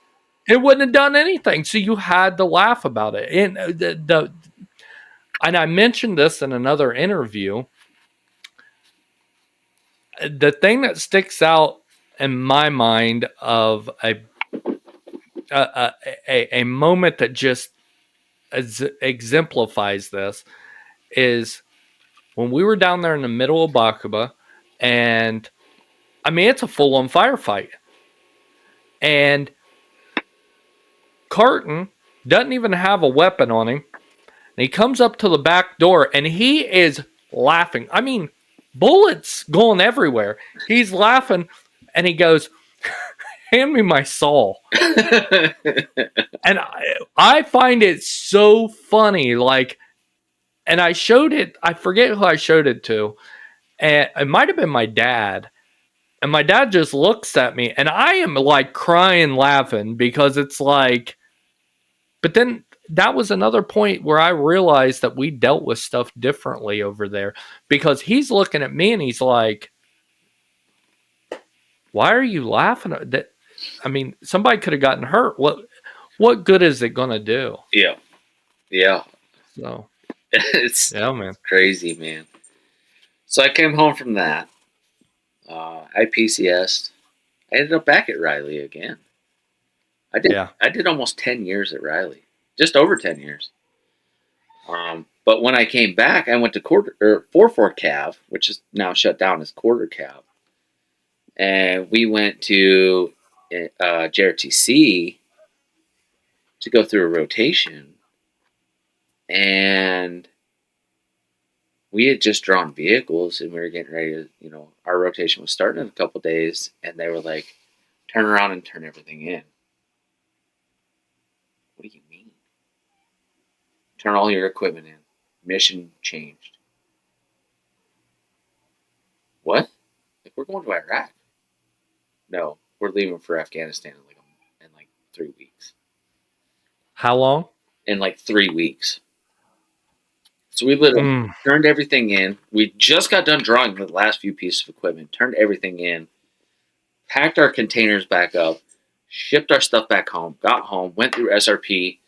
Speaker 1: It wouldn't have done anything. So you had to laugh about it. And and I mentioned this in another interview. The thing that sticks out in my mind of a moment that just exemplifies this is when we were down there in the middle of Bakuba, and I mean it's a full-on firefight, and Carton doesn't even have a weapon on him, and he comes up to the back door and he is laughing. I mean, bullets going everywhere. He's laughing, and he goes, "Hand me my saw." And I find it so funny. Like, and I showed it. I forget who I showed it to, and it might have been my dad. And my dad just looks at me, and I am like crying, laughing because it's like. But then that was another point where I realized that we dealt with stuff differently over there because he's looking at me and he's like, "Why are you laughing?" That I mean, somebody could have gotten hurt. What good is it gonna do?
Speaker 2: Yeah.
Speaker 1: So
Speaker 2: It's
Speaker 1: yeah, man.
Speaker 2: crazy, man. So I came home from that. I PCS'd. I ended up back at Riley again. I did almost 10 years at Riley. Just over 10 years. But when I came back, I went to 4-4 Cav, which is now shut down as quarter Cav. And we went to JRTC to go through a rotation. And we had just drawn vehicles and we were getting ready to, our rotation was starting in a couple days. And they were like, turn around and turn everything in. What do you mean? Turn all your equipment in. Mission changed. What? Like, we're going to Iraq. No, we're leaving for Afghanistan in like 3 weeks.
Speaker 1: How long?
Speaker 2: In like 3 weeks. So we literally turned everything in. We just got done drawing the last few pieces of equipment, turned everything in, packed our containers back up, shipped our stuff back home, got home, went through SRP,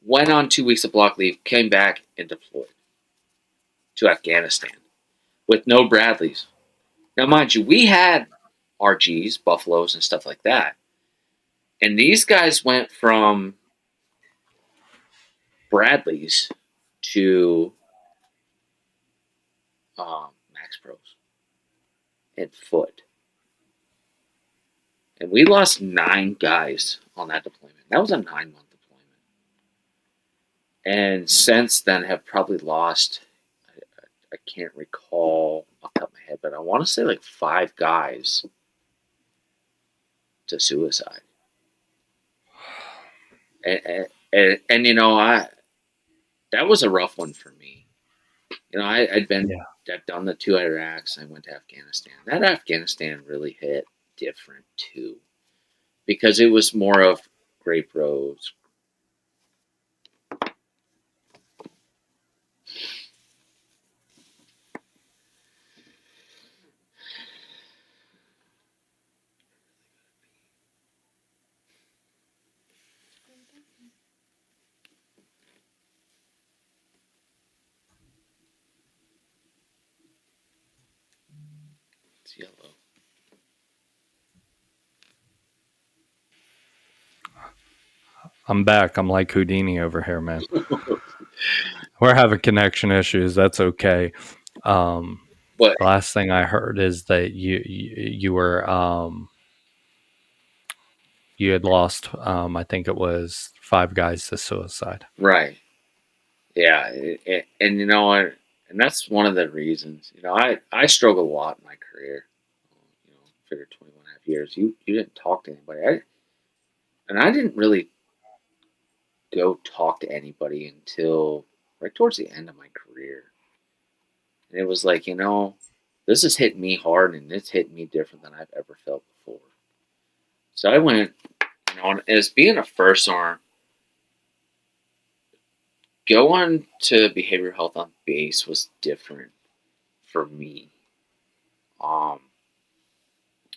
Speaker 2: went on 2 weeks of block leave, came back and deployed to Afghanistan with no Bradleys. Now, mind you, we had RGs, Buffaloes, and stuff like that. And these guys went from Bradleys to Max Pros and foot. And we lost 9 guys on that deployment. That was a 9-month deployment. And since then have probably lost, I can't recall off the top of my head, but I want to say like 5 guys to suicide. And that was a rough one for me. I'd done the 2 Iraqs. I went to Afghanistan. That Afghanistan really hit different too, because it was more of grape roads. It's yellow.
Speaker 1: I'm back. I'm like Houdini over here, man. We're having connection issues. That's okay.
Speaker 2: But
Speaker 1: the last thing I heard is that you were You had lost, I think it was 5 guys to suicide.
Speaker 2: Right. Yeah. And you know what? And that's one of the reasons. You know, I struggled a lot in my career. You know, figure 21 and a half years. You didn't talk to anybody. I didn't really go talk to anybody until right towards the end of my career. And it was like, you know, this has hit me hard and it's hit me different than I've ever felt before. So I went, you know, and as being a first sergeant, going to behavioral health on base was different for me. Um,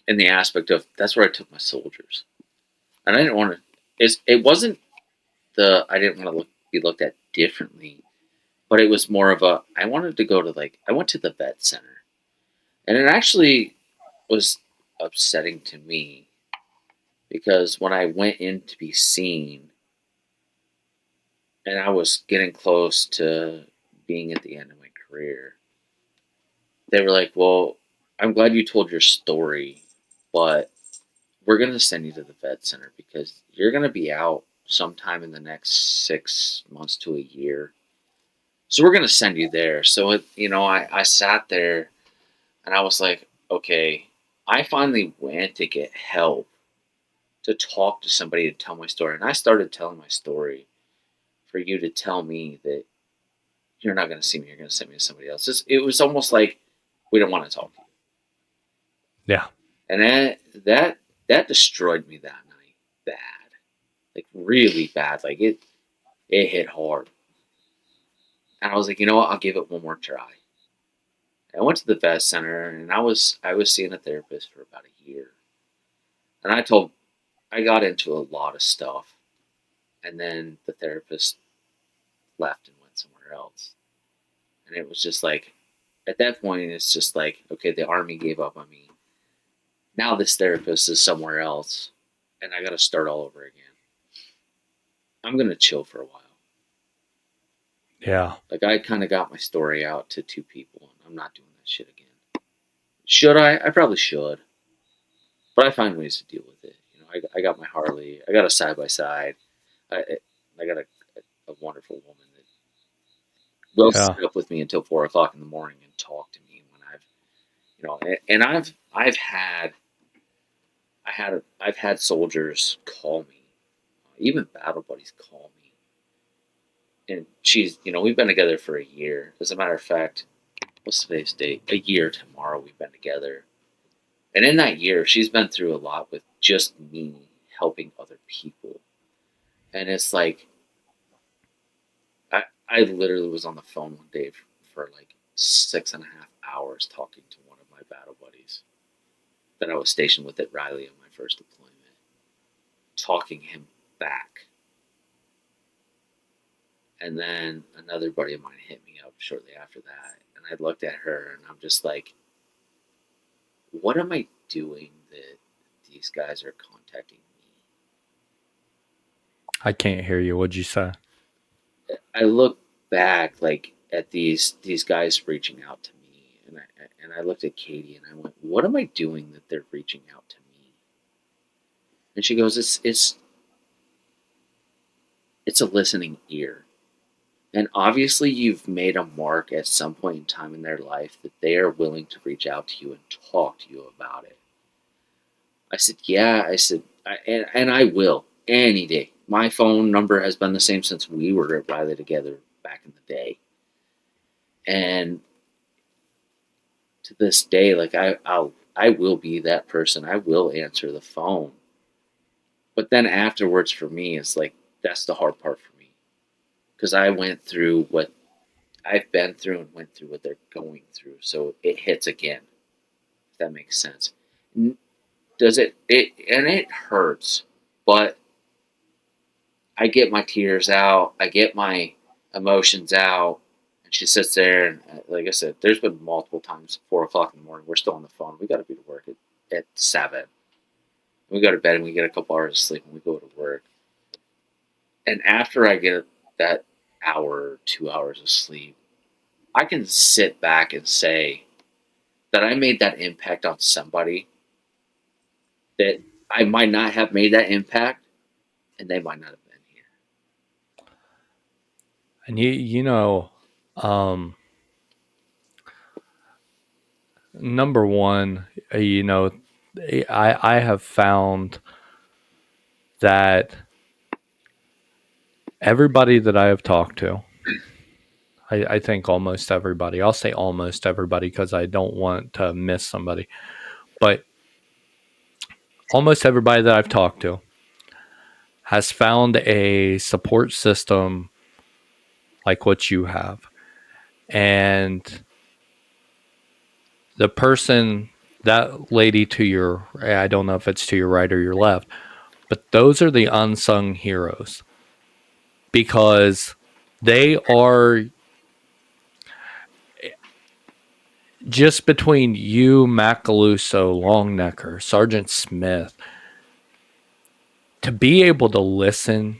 Speaker 2: in the aspect of that's where I took my soldiers, and I didn't want to. It wasn't the I didn't want to be looked at differently, but it was more of a I wanted to go to I went to the vet center, and it actually was upsetting to me because when I went in to be seen, and I was getting close to being at the end of my career, they were like, "Well, I'm glad you told your story, but we're going to send you to the vet center because you're going to be out sometime in the next 6 months to a year. So we're going to send you there." So, you know, I sat there and I was like, okay, I finally went to get help to talk to somebody to tell my story. And I started telling my story for you to tell me that you're not going to see me, you're going to send me to somebody else. It was almost like we don't want to talk to you.
Speaker 1: Yeah.
Speaker 2: And that destroyed me that night bad. Like really bad. Like it hit hard. And I was like, you know what? I'll give it one more try. And I went to the vet center, and I was seeing a therapist for about a year. And I got into a lot of stuff, and then the therapist left and went somewhere else. And it was just like, at that point, it's just like, okay, the army gave up on me. Now this therapist is somewhere else, and I got to start all over again. I'm gonna chill for a while.
Speaker 1: Yeah.
Speaker 2: Like I kind of got my story out to 2 people, and I'm not doing that shit again. Should I? I probably should, but I find ways to deal with it. You know, I got my Harley. I got a side by side. I got a wonderful woman that will
Speaker 1: Yeah.
Speaker 2: sit up with me until 4 o'clock in the morning and talk to me when I've, you know, and I've had soldiers call me, even battle buddies call me, and she's, you know, we've been together for a year. As a matter of fact, what's today's date? A year tomorrow we've been together. And in that year, she's been through a lot with just me helping other people. And it's like, I literally was on the phone one day for like 6.5 hours talking to one of my battle buddies that I was stationed with at Riley on my first deployment, talking him back. And then another buddy of mine hit me up shortly after that. And I looked at her and I'm just like, what am I doing that these guys are contacting me?
Speaker 1: I can't hear you. What'd you say?
Speaker 2: I look back like at these guys reaching out to me, and I looked at Katie and I went, "What am I doing that they're reaching out to me?" And she goes, "It's a listening ear, and obviously you've made a mark at some point in time in their life that they are willing to reach out to you and talk to you about it." I said, "Yeah." I said, and I will any day. My phone number has been the same since we were at Riley together back in the day, and to this day, like I will be that person. I will answer the phone. But then afterwards, for me, it's like that's the hard part for me because I went through what I've been through and went through what they're going through. So it hits again. If that makes sense. Does it? It hurts, but I get my tears out. I get my emotions out. And she sits there, and like I said, there's been multiple times, 4 o'clock in the morning, we're still on the phone. We got to be to work at 7. We go to bed and we get a couple hours of sleep and we go to work. And after I get that hour, 2 hours of sleep, I can sit back and say that I made that impact on somebody that I might not have made that impact, and they might not have been here.
Speaker 1: And you know, number one, you know, I have found that everybody that I have talked to, I think almost everybody, I'll say almost everybody because I don't want to miss somebody, but almost everybody that I've talked to has found a support system like what you have. And the person, that lady to your, I don't know if it's to your right or your left, but those are the unsung heroes because they are just between you, Macaluso, Longnecker, Sergeant Smith, to be able to listen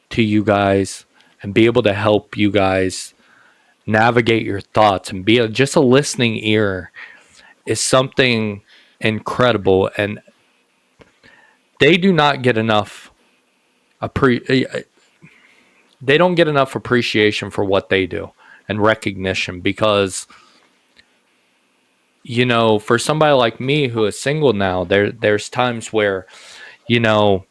Speaker 1: to you guys and be able to help you guys navigate your thoughts and be just a listening ear is something incredible. And they do not get enough they don't get enough appreciation for what they do and recognition because you know, for somebody like me who is single now, there's times where, you know,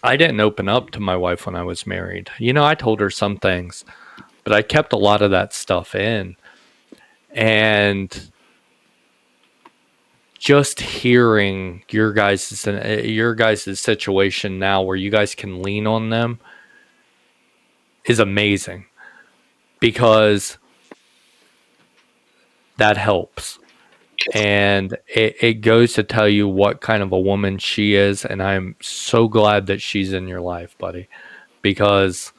Speaker 1: I didn't open up to my wife when I was married. You know, I told her some things, but I kept a lot of that stuff in. And just hearing your guys' situation now where you guys can lean on them is amazing because that helps. And it goes to tell you what kind of a woman she is. And I'm so glad that she's in your life, buddy, because,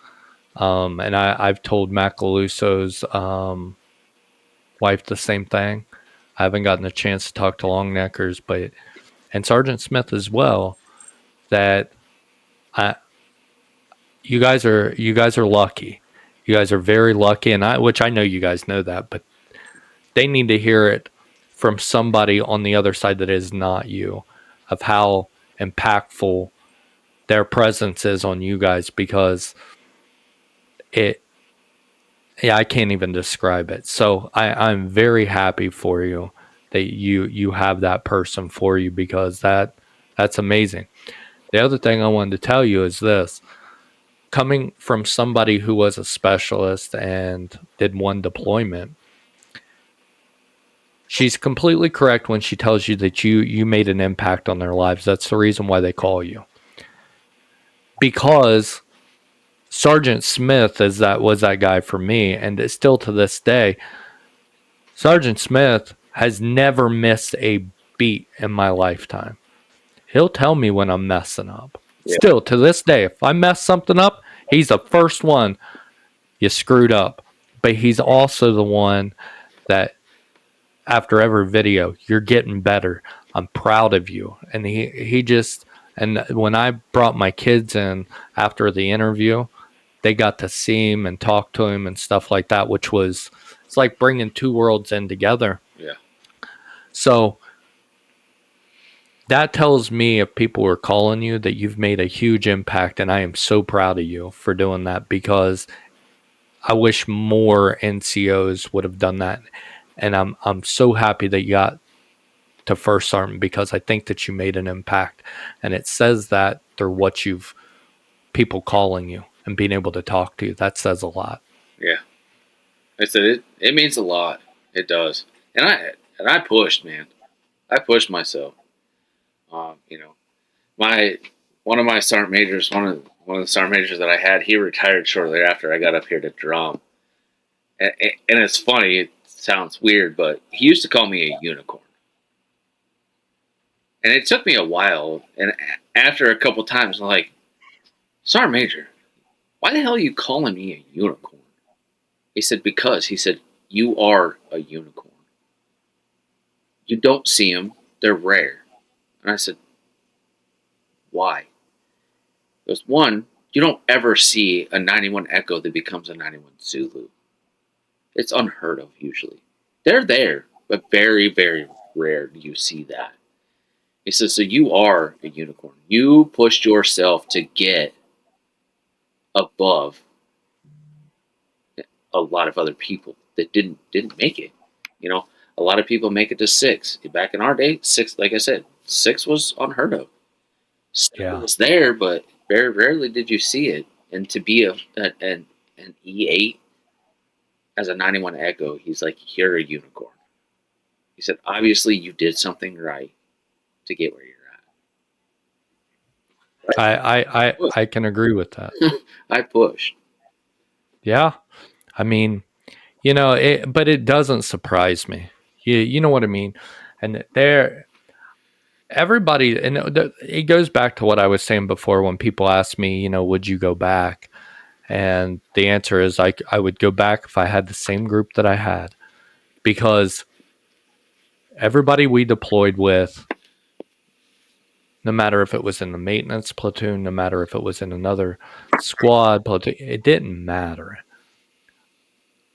Speaker 1: and I've told Macaluso's wife the same thing. I haven't gotten a chance to talk to Longneckers, but, and Sergeant Smith as well, that I, you guys are lucky. You guys are very lucky. And which I know you guys know that, but they need to hear it from somebody on the other side that is not you, of how impactful their presence is on you guys, because I can't even describe it. So I'm very happy for you that you have that person for you, because that's amazing. The other thing I wanted to tell you is this: coming from somebody who was a specialist and did one deployment, she's completely correct when she tells you that you made an impact on their lives. That's the reason why they call you. Because Sergeant Smith was that guy for me, and still to this day, Sergeant Smith has never missed a beat in my lifetime. He'll tell me when I'm messing up.
Speaker 2: Yeah.
Speaker 1: Still to this day, if I mess something up, he's the first one. You screwed up. But he's also the one that, after every video, you're getting better. I'm proud of you. And he just, and when I brought my kids in after the interview, they got to see him and talk to him and stuff like that, which was, it's like bringing two worlds in together.
Speaker 2: Yeah.
Speaker 1: So that tells me, if people are calling you, that you've made a huge impact. And I am so proud of you for doing that, because I wish more NCOs would have done that. And I'm so happy that you got to first sergeant, because I think that you made an impact. And it says that through what people calling you and being able to talk to you. That says a lot.
Speaker 2: Yeah. I said it means a lot. It does. And I pushed, man. I pushed myself. You know, one of my sergeant majors, one of the sergeant majors that I had, he retired shortly after I got up here to drum. And it's funny, it sounds weird, but he used to call me a unicorn. And it took me a while, and after a couple times, I'm like, Sergeant Major, why the hell are you calling me a unicorn? He said, because, he said, you are a unicorn. You don't see them, they're rare. And I said, why? He goes, one, you don't ever see a 91 Echo that becomes a 91 Zulu. It's unheard of usually. They're there, but very, very rare do you see that. He says, so you are a unicorn. You pushed yourself to get above a lot of other people that didn't make it. You know, a lot of people make it to 6. Back in our day, 6, like I said, 6 was unheard of. 7
Speaker 1: Yeah.
Speaker 2: was there, but very rarely did you see it. And to be an E8 as a 91 Echo, he's like, you're a unicorn. He said, obviously you did something right to get where you're at.
Speaker 1: I can agree with that.
Speaker 2: I pushed.
Speaker 1: Yeah. I mean, but it doesn't surprise me. You know what I mean? And everybody, and it goes back to what I was saying before when people ask me, would you go back? And the answer is I would go back if I had the same group that I had, because everybody we deployed with, no matter if it was in the maintenance platoon, no matter if it was in another squad platoon, it didn't matter.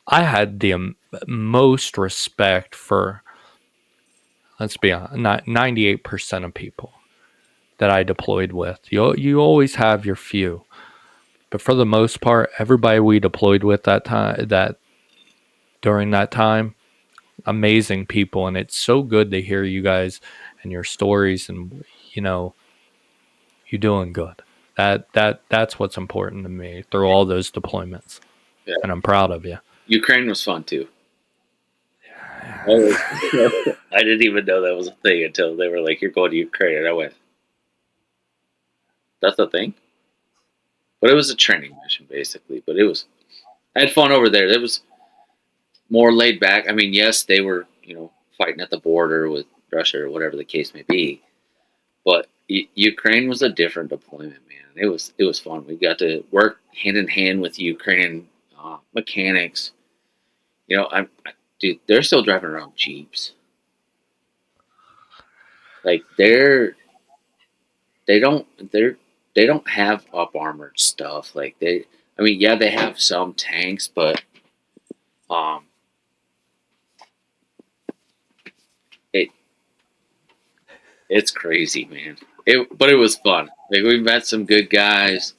Speaker 1: I had the most respect for, let's be honest, 98% of people that I deployed with. You always have your few, but for the most part, everybody we deployed with during that time, amazing people, and it's so good to hear you guys and your stories, and you're doing good. That's what's important to me through all those deployments,
Speaker 2: Yeah.
Speaker 1: and I'm proud of you.
Speaker 2: Ukraine was fun too. I didn't even know that was a thing until they were like, "You're going to Ukraine," and I went, "That's a thing." But it was a training mission basically. But I had fun over there. It was more laid back. I mean, yes, they were fighting at the border with Russia or whatever the case may be, but Ukraine was a different deployment, man. It was fun. We got to work hand in hand with Ukrainian mechanics. Dude, they're still driving around Jeeps. Like they don't they don't have up armored stuff. I mean, yeah, they have some tanks, but um, it it's crazy, man. But it was fun. Like we met some good guys.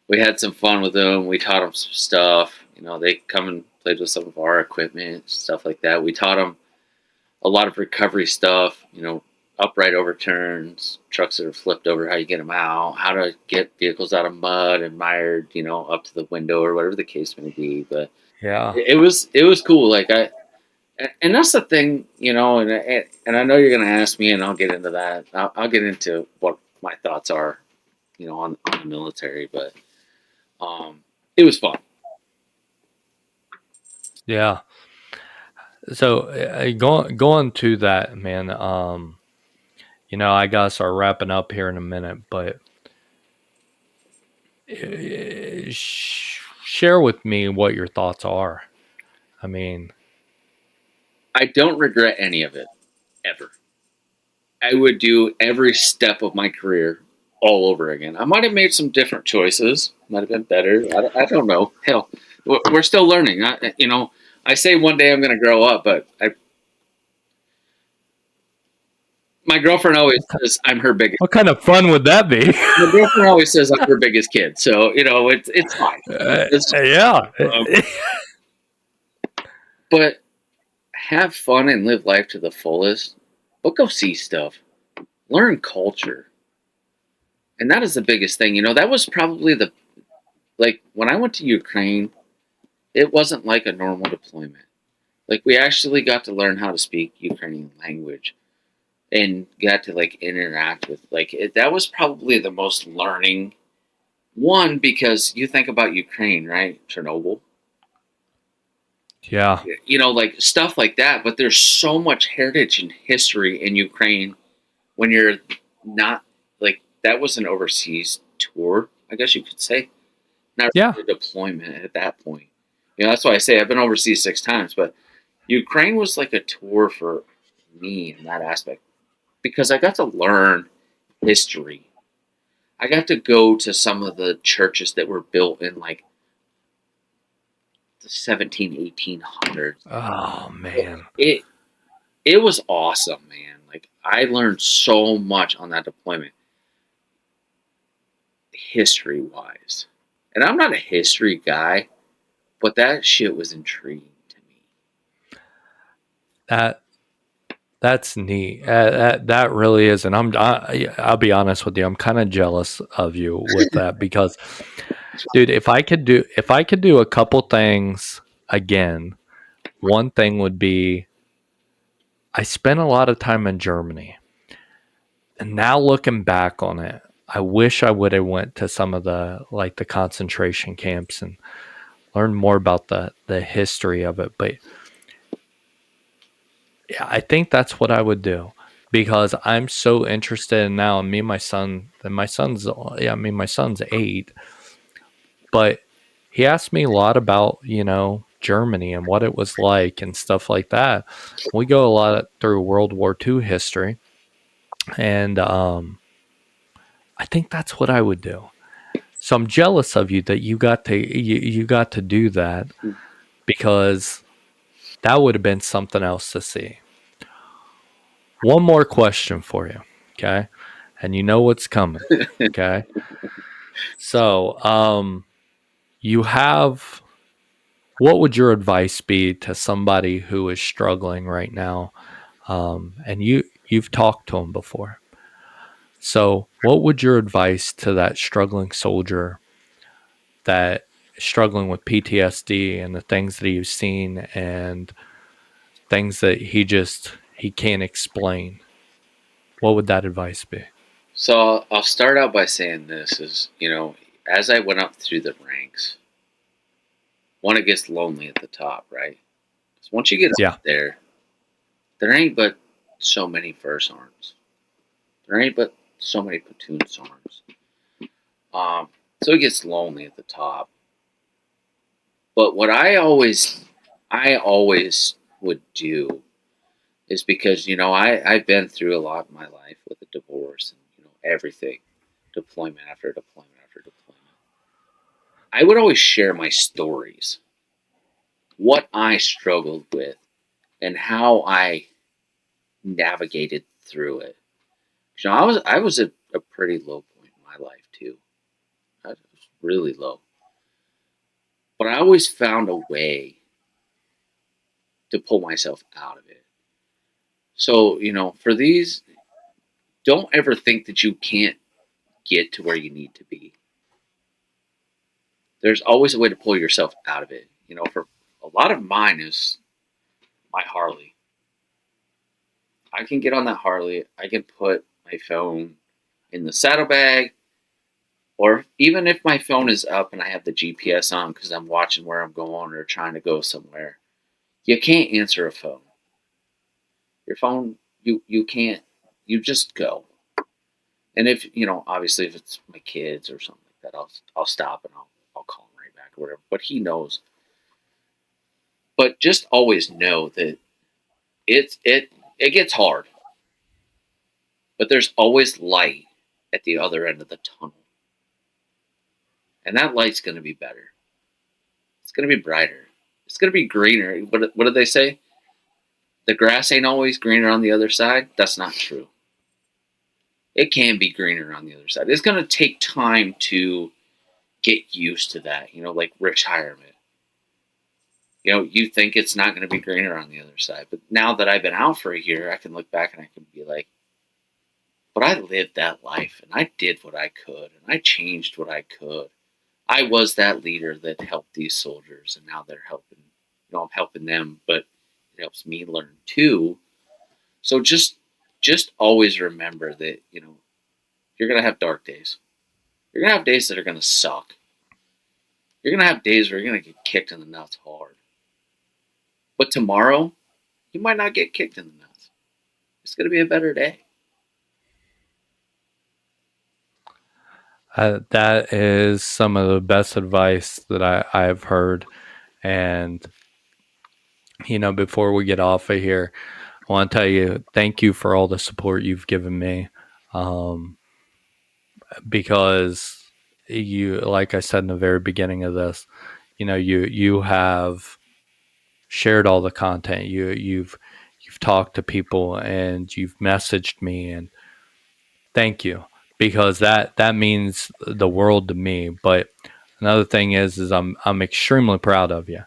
Speaker 2: We had some fun with them. We taught them some stuff. They come and played with some of our equipment, stuff like that. We taught them a lot of recovery stuff. Upright overturns, trucks that are flipped over, how you get them out, how to get vehicles out of mud and mired, up to the window or whatever the case may be. But
Speaker 1: Yeah.
Speaker 2: it was cool. And that's the thing, and I know you're gonna ask me, and I'll get into that. I'll get into what my thoughts are, on the military, but it was fun.
Speaker 1: Yeah. So going to that, man. I gotta start wrapping up here in a minute, but share with me what your thoughts are. I mean,
Speaker 2: I don't regret any of it ever. I would do every step of my career all over again. I might have made some different choices, might have been better. I don't know. Hell, we're still learning. I say one day I'm going to grow up, but my girlfriend always says I'm her biggest.
Speaker 1: what kind of fun would that be?
Speaker 2: My girlfriend always says I'm her biggest kid, so it's fine.
Speaker 1: Yeah.
Speaker 2: But have fun and live life to the fullest. But go see stuff, learn culture, and that is the biggest thing. That was probably when I went to Ukraine, it wasn't like a normal deployment. Like we actually got to learn how to speak Ukrainian language and got to interact with that was probably the most learning one, because you think about Ukraine, right? Chernobyl.
Speaker 1: Yeah.
Speaker 2: Stuff like that, but there's so much heritage and history in Ukraine when you're not that was an overseas tour, I guess you could say. Not
Speaker 1: Yeah.
Speaker 2: really a deployment at that point. That's why I say I've been overseas 6 times, but Ukraine was like a tour for me in that aspect because I got to learn history. I got to go to some of the churches that were built in the 1800s.
Speaker 1: Oh man.
Speaker 2: It was awesome, man. Like I learned so much on that deployment, history wise. And I'm not a history guy, but that shit was intriguing to me.
Speaker 1: That that's neat. That really is, and I'll be honest with you. I'm kind of jealous of you with that because, dude, if I could do a couple things again, one thing would be I spent a lot of time in Germany, and now looking back on it, I wish I would have went to some of the concentration camps and learned more about the history of it. But yeah, I think that's what I would do because I'm so interested in now. And me and my son, and my son's, yeah, I mean, my son's 8, but he asked me a lot about, Germany and what it was like and stuff like that. We go a lot through World War II history. And I think that's what I would do. So I'm jealous of you that you got to do that because that would have been something else to see. One more question for you, okay? And you know what's coming, okay? So, you have what would your advice be to somebody who is struggling right now? And you've talked to them before. So, what would your advice to that struggling soldier that is struggling with PTSD and the things that he's seen and things that he can't explain? What would that advice be?
Speaker 2: So I'll start out by saying this is, as I went up through the ranks, one, it gets lonely at the top, right? 'Cause once you get
Speaker 1: Yeah.
Speaker 2: up there ain't but so many first arms. There ain't but so many platoon sergeants. So it gets lonely at the top. But what I always would do is because I've been through a lot in my life with a divorce and everything, deployment after deployment after deployment. I would always share my stories, what I struggled with, and how I navigated through it. I was at a pretty low point in my life too. I was really low. But I always found a way to pull myself out of it. So, for these, don't ever think that you can't get to where you need to be. There's always a way to pull yourself out of it. For a lot of mine is my Harley. I can get on that Harley, I can put my phone in the saddlebag, or even if my phone is up and I have the GPS on because I'm watching where I'm going or trying to go somewhere, you can't answer a phone. Your phone, you can't. You just go. And if obviously, if it's my kids or something like that, I'll stop and I'll call him right back or whatever. But he knows. But just always know that it gets hard, but there's always light at the other end of the tunnel, and that light's going to be better. It's going to be brighter. It's going to be greener. What did they say? The grass ain't always greener on the other side. That's not true. It can be greener on the other side. It's going to take time to get used to that. Like retirement. You think it's not going to be greener on the other side, but now that I've been out for a year, I can look back and I can be like, but I lived that life and I did what I could and I changed what I could. I was that leader that helped these soldiers, and now they're helping. I'm helping them, but it helps me learn too. So just always remember that you're gonna have dark days. You're gonna have days that are gonna suck. You're gonna have days where you're gonna get kicked in the nuts hard. But tomorrow, you might not get kicked in the nuts. It's gonna be a better day.
Speaker 1: That is some of the best advice that I've heard. And, before we get off of here, I want to tell you thank you for all the support you've given me. Because like I said in the very beginning of this, you have shared all the content. You've talked to people and you've messaged me, and thank you, because that means the world to me. But another thing is I'm extremely proud of you,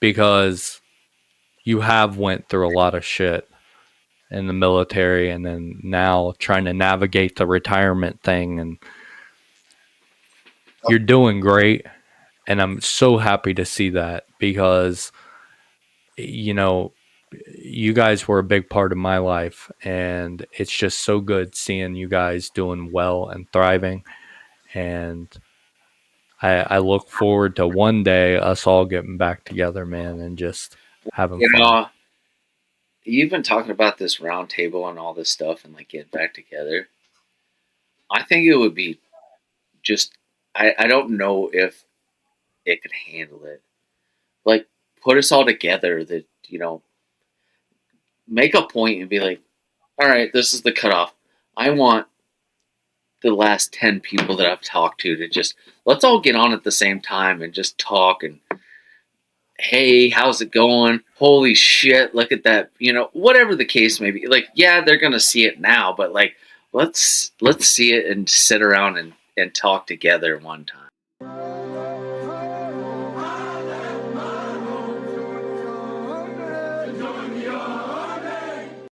Speaker 1: because you have went through a lot of shit in the military, and then now trying to navigate the retirement thing, and you're doing great. And I'm so happy to see that, because you know, you guys were a big part of my life, and it's just so good seeing you guys doing well and thriving. And I look forward to one day us all getting back together, man, and just having
Speaker 2: You
Speaker 1: fun.
Speaker 2: know, you've been talking about this round table and all this stuff and like getting back together. I think it would be just, I don't know if it could handle it. Like, put us all together that, make a point and be like, all right, this is the cutoff. I want the last 10 people that I've talked to just, let's all get on at the same time and just talk and, hey, how's it going? Holy shit, look at that. Whatever the case may be. Like, yeah, they're going to see it now, but like, let's see it and sit around and talk together one time.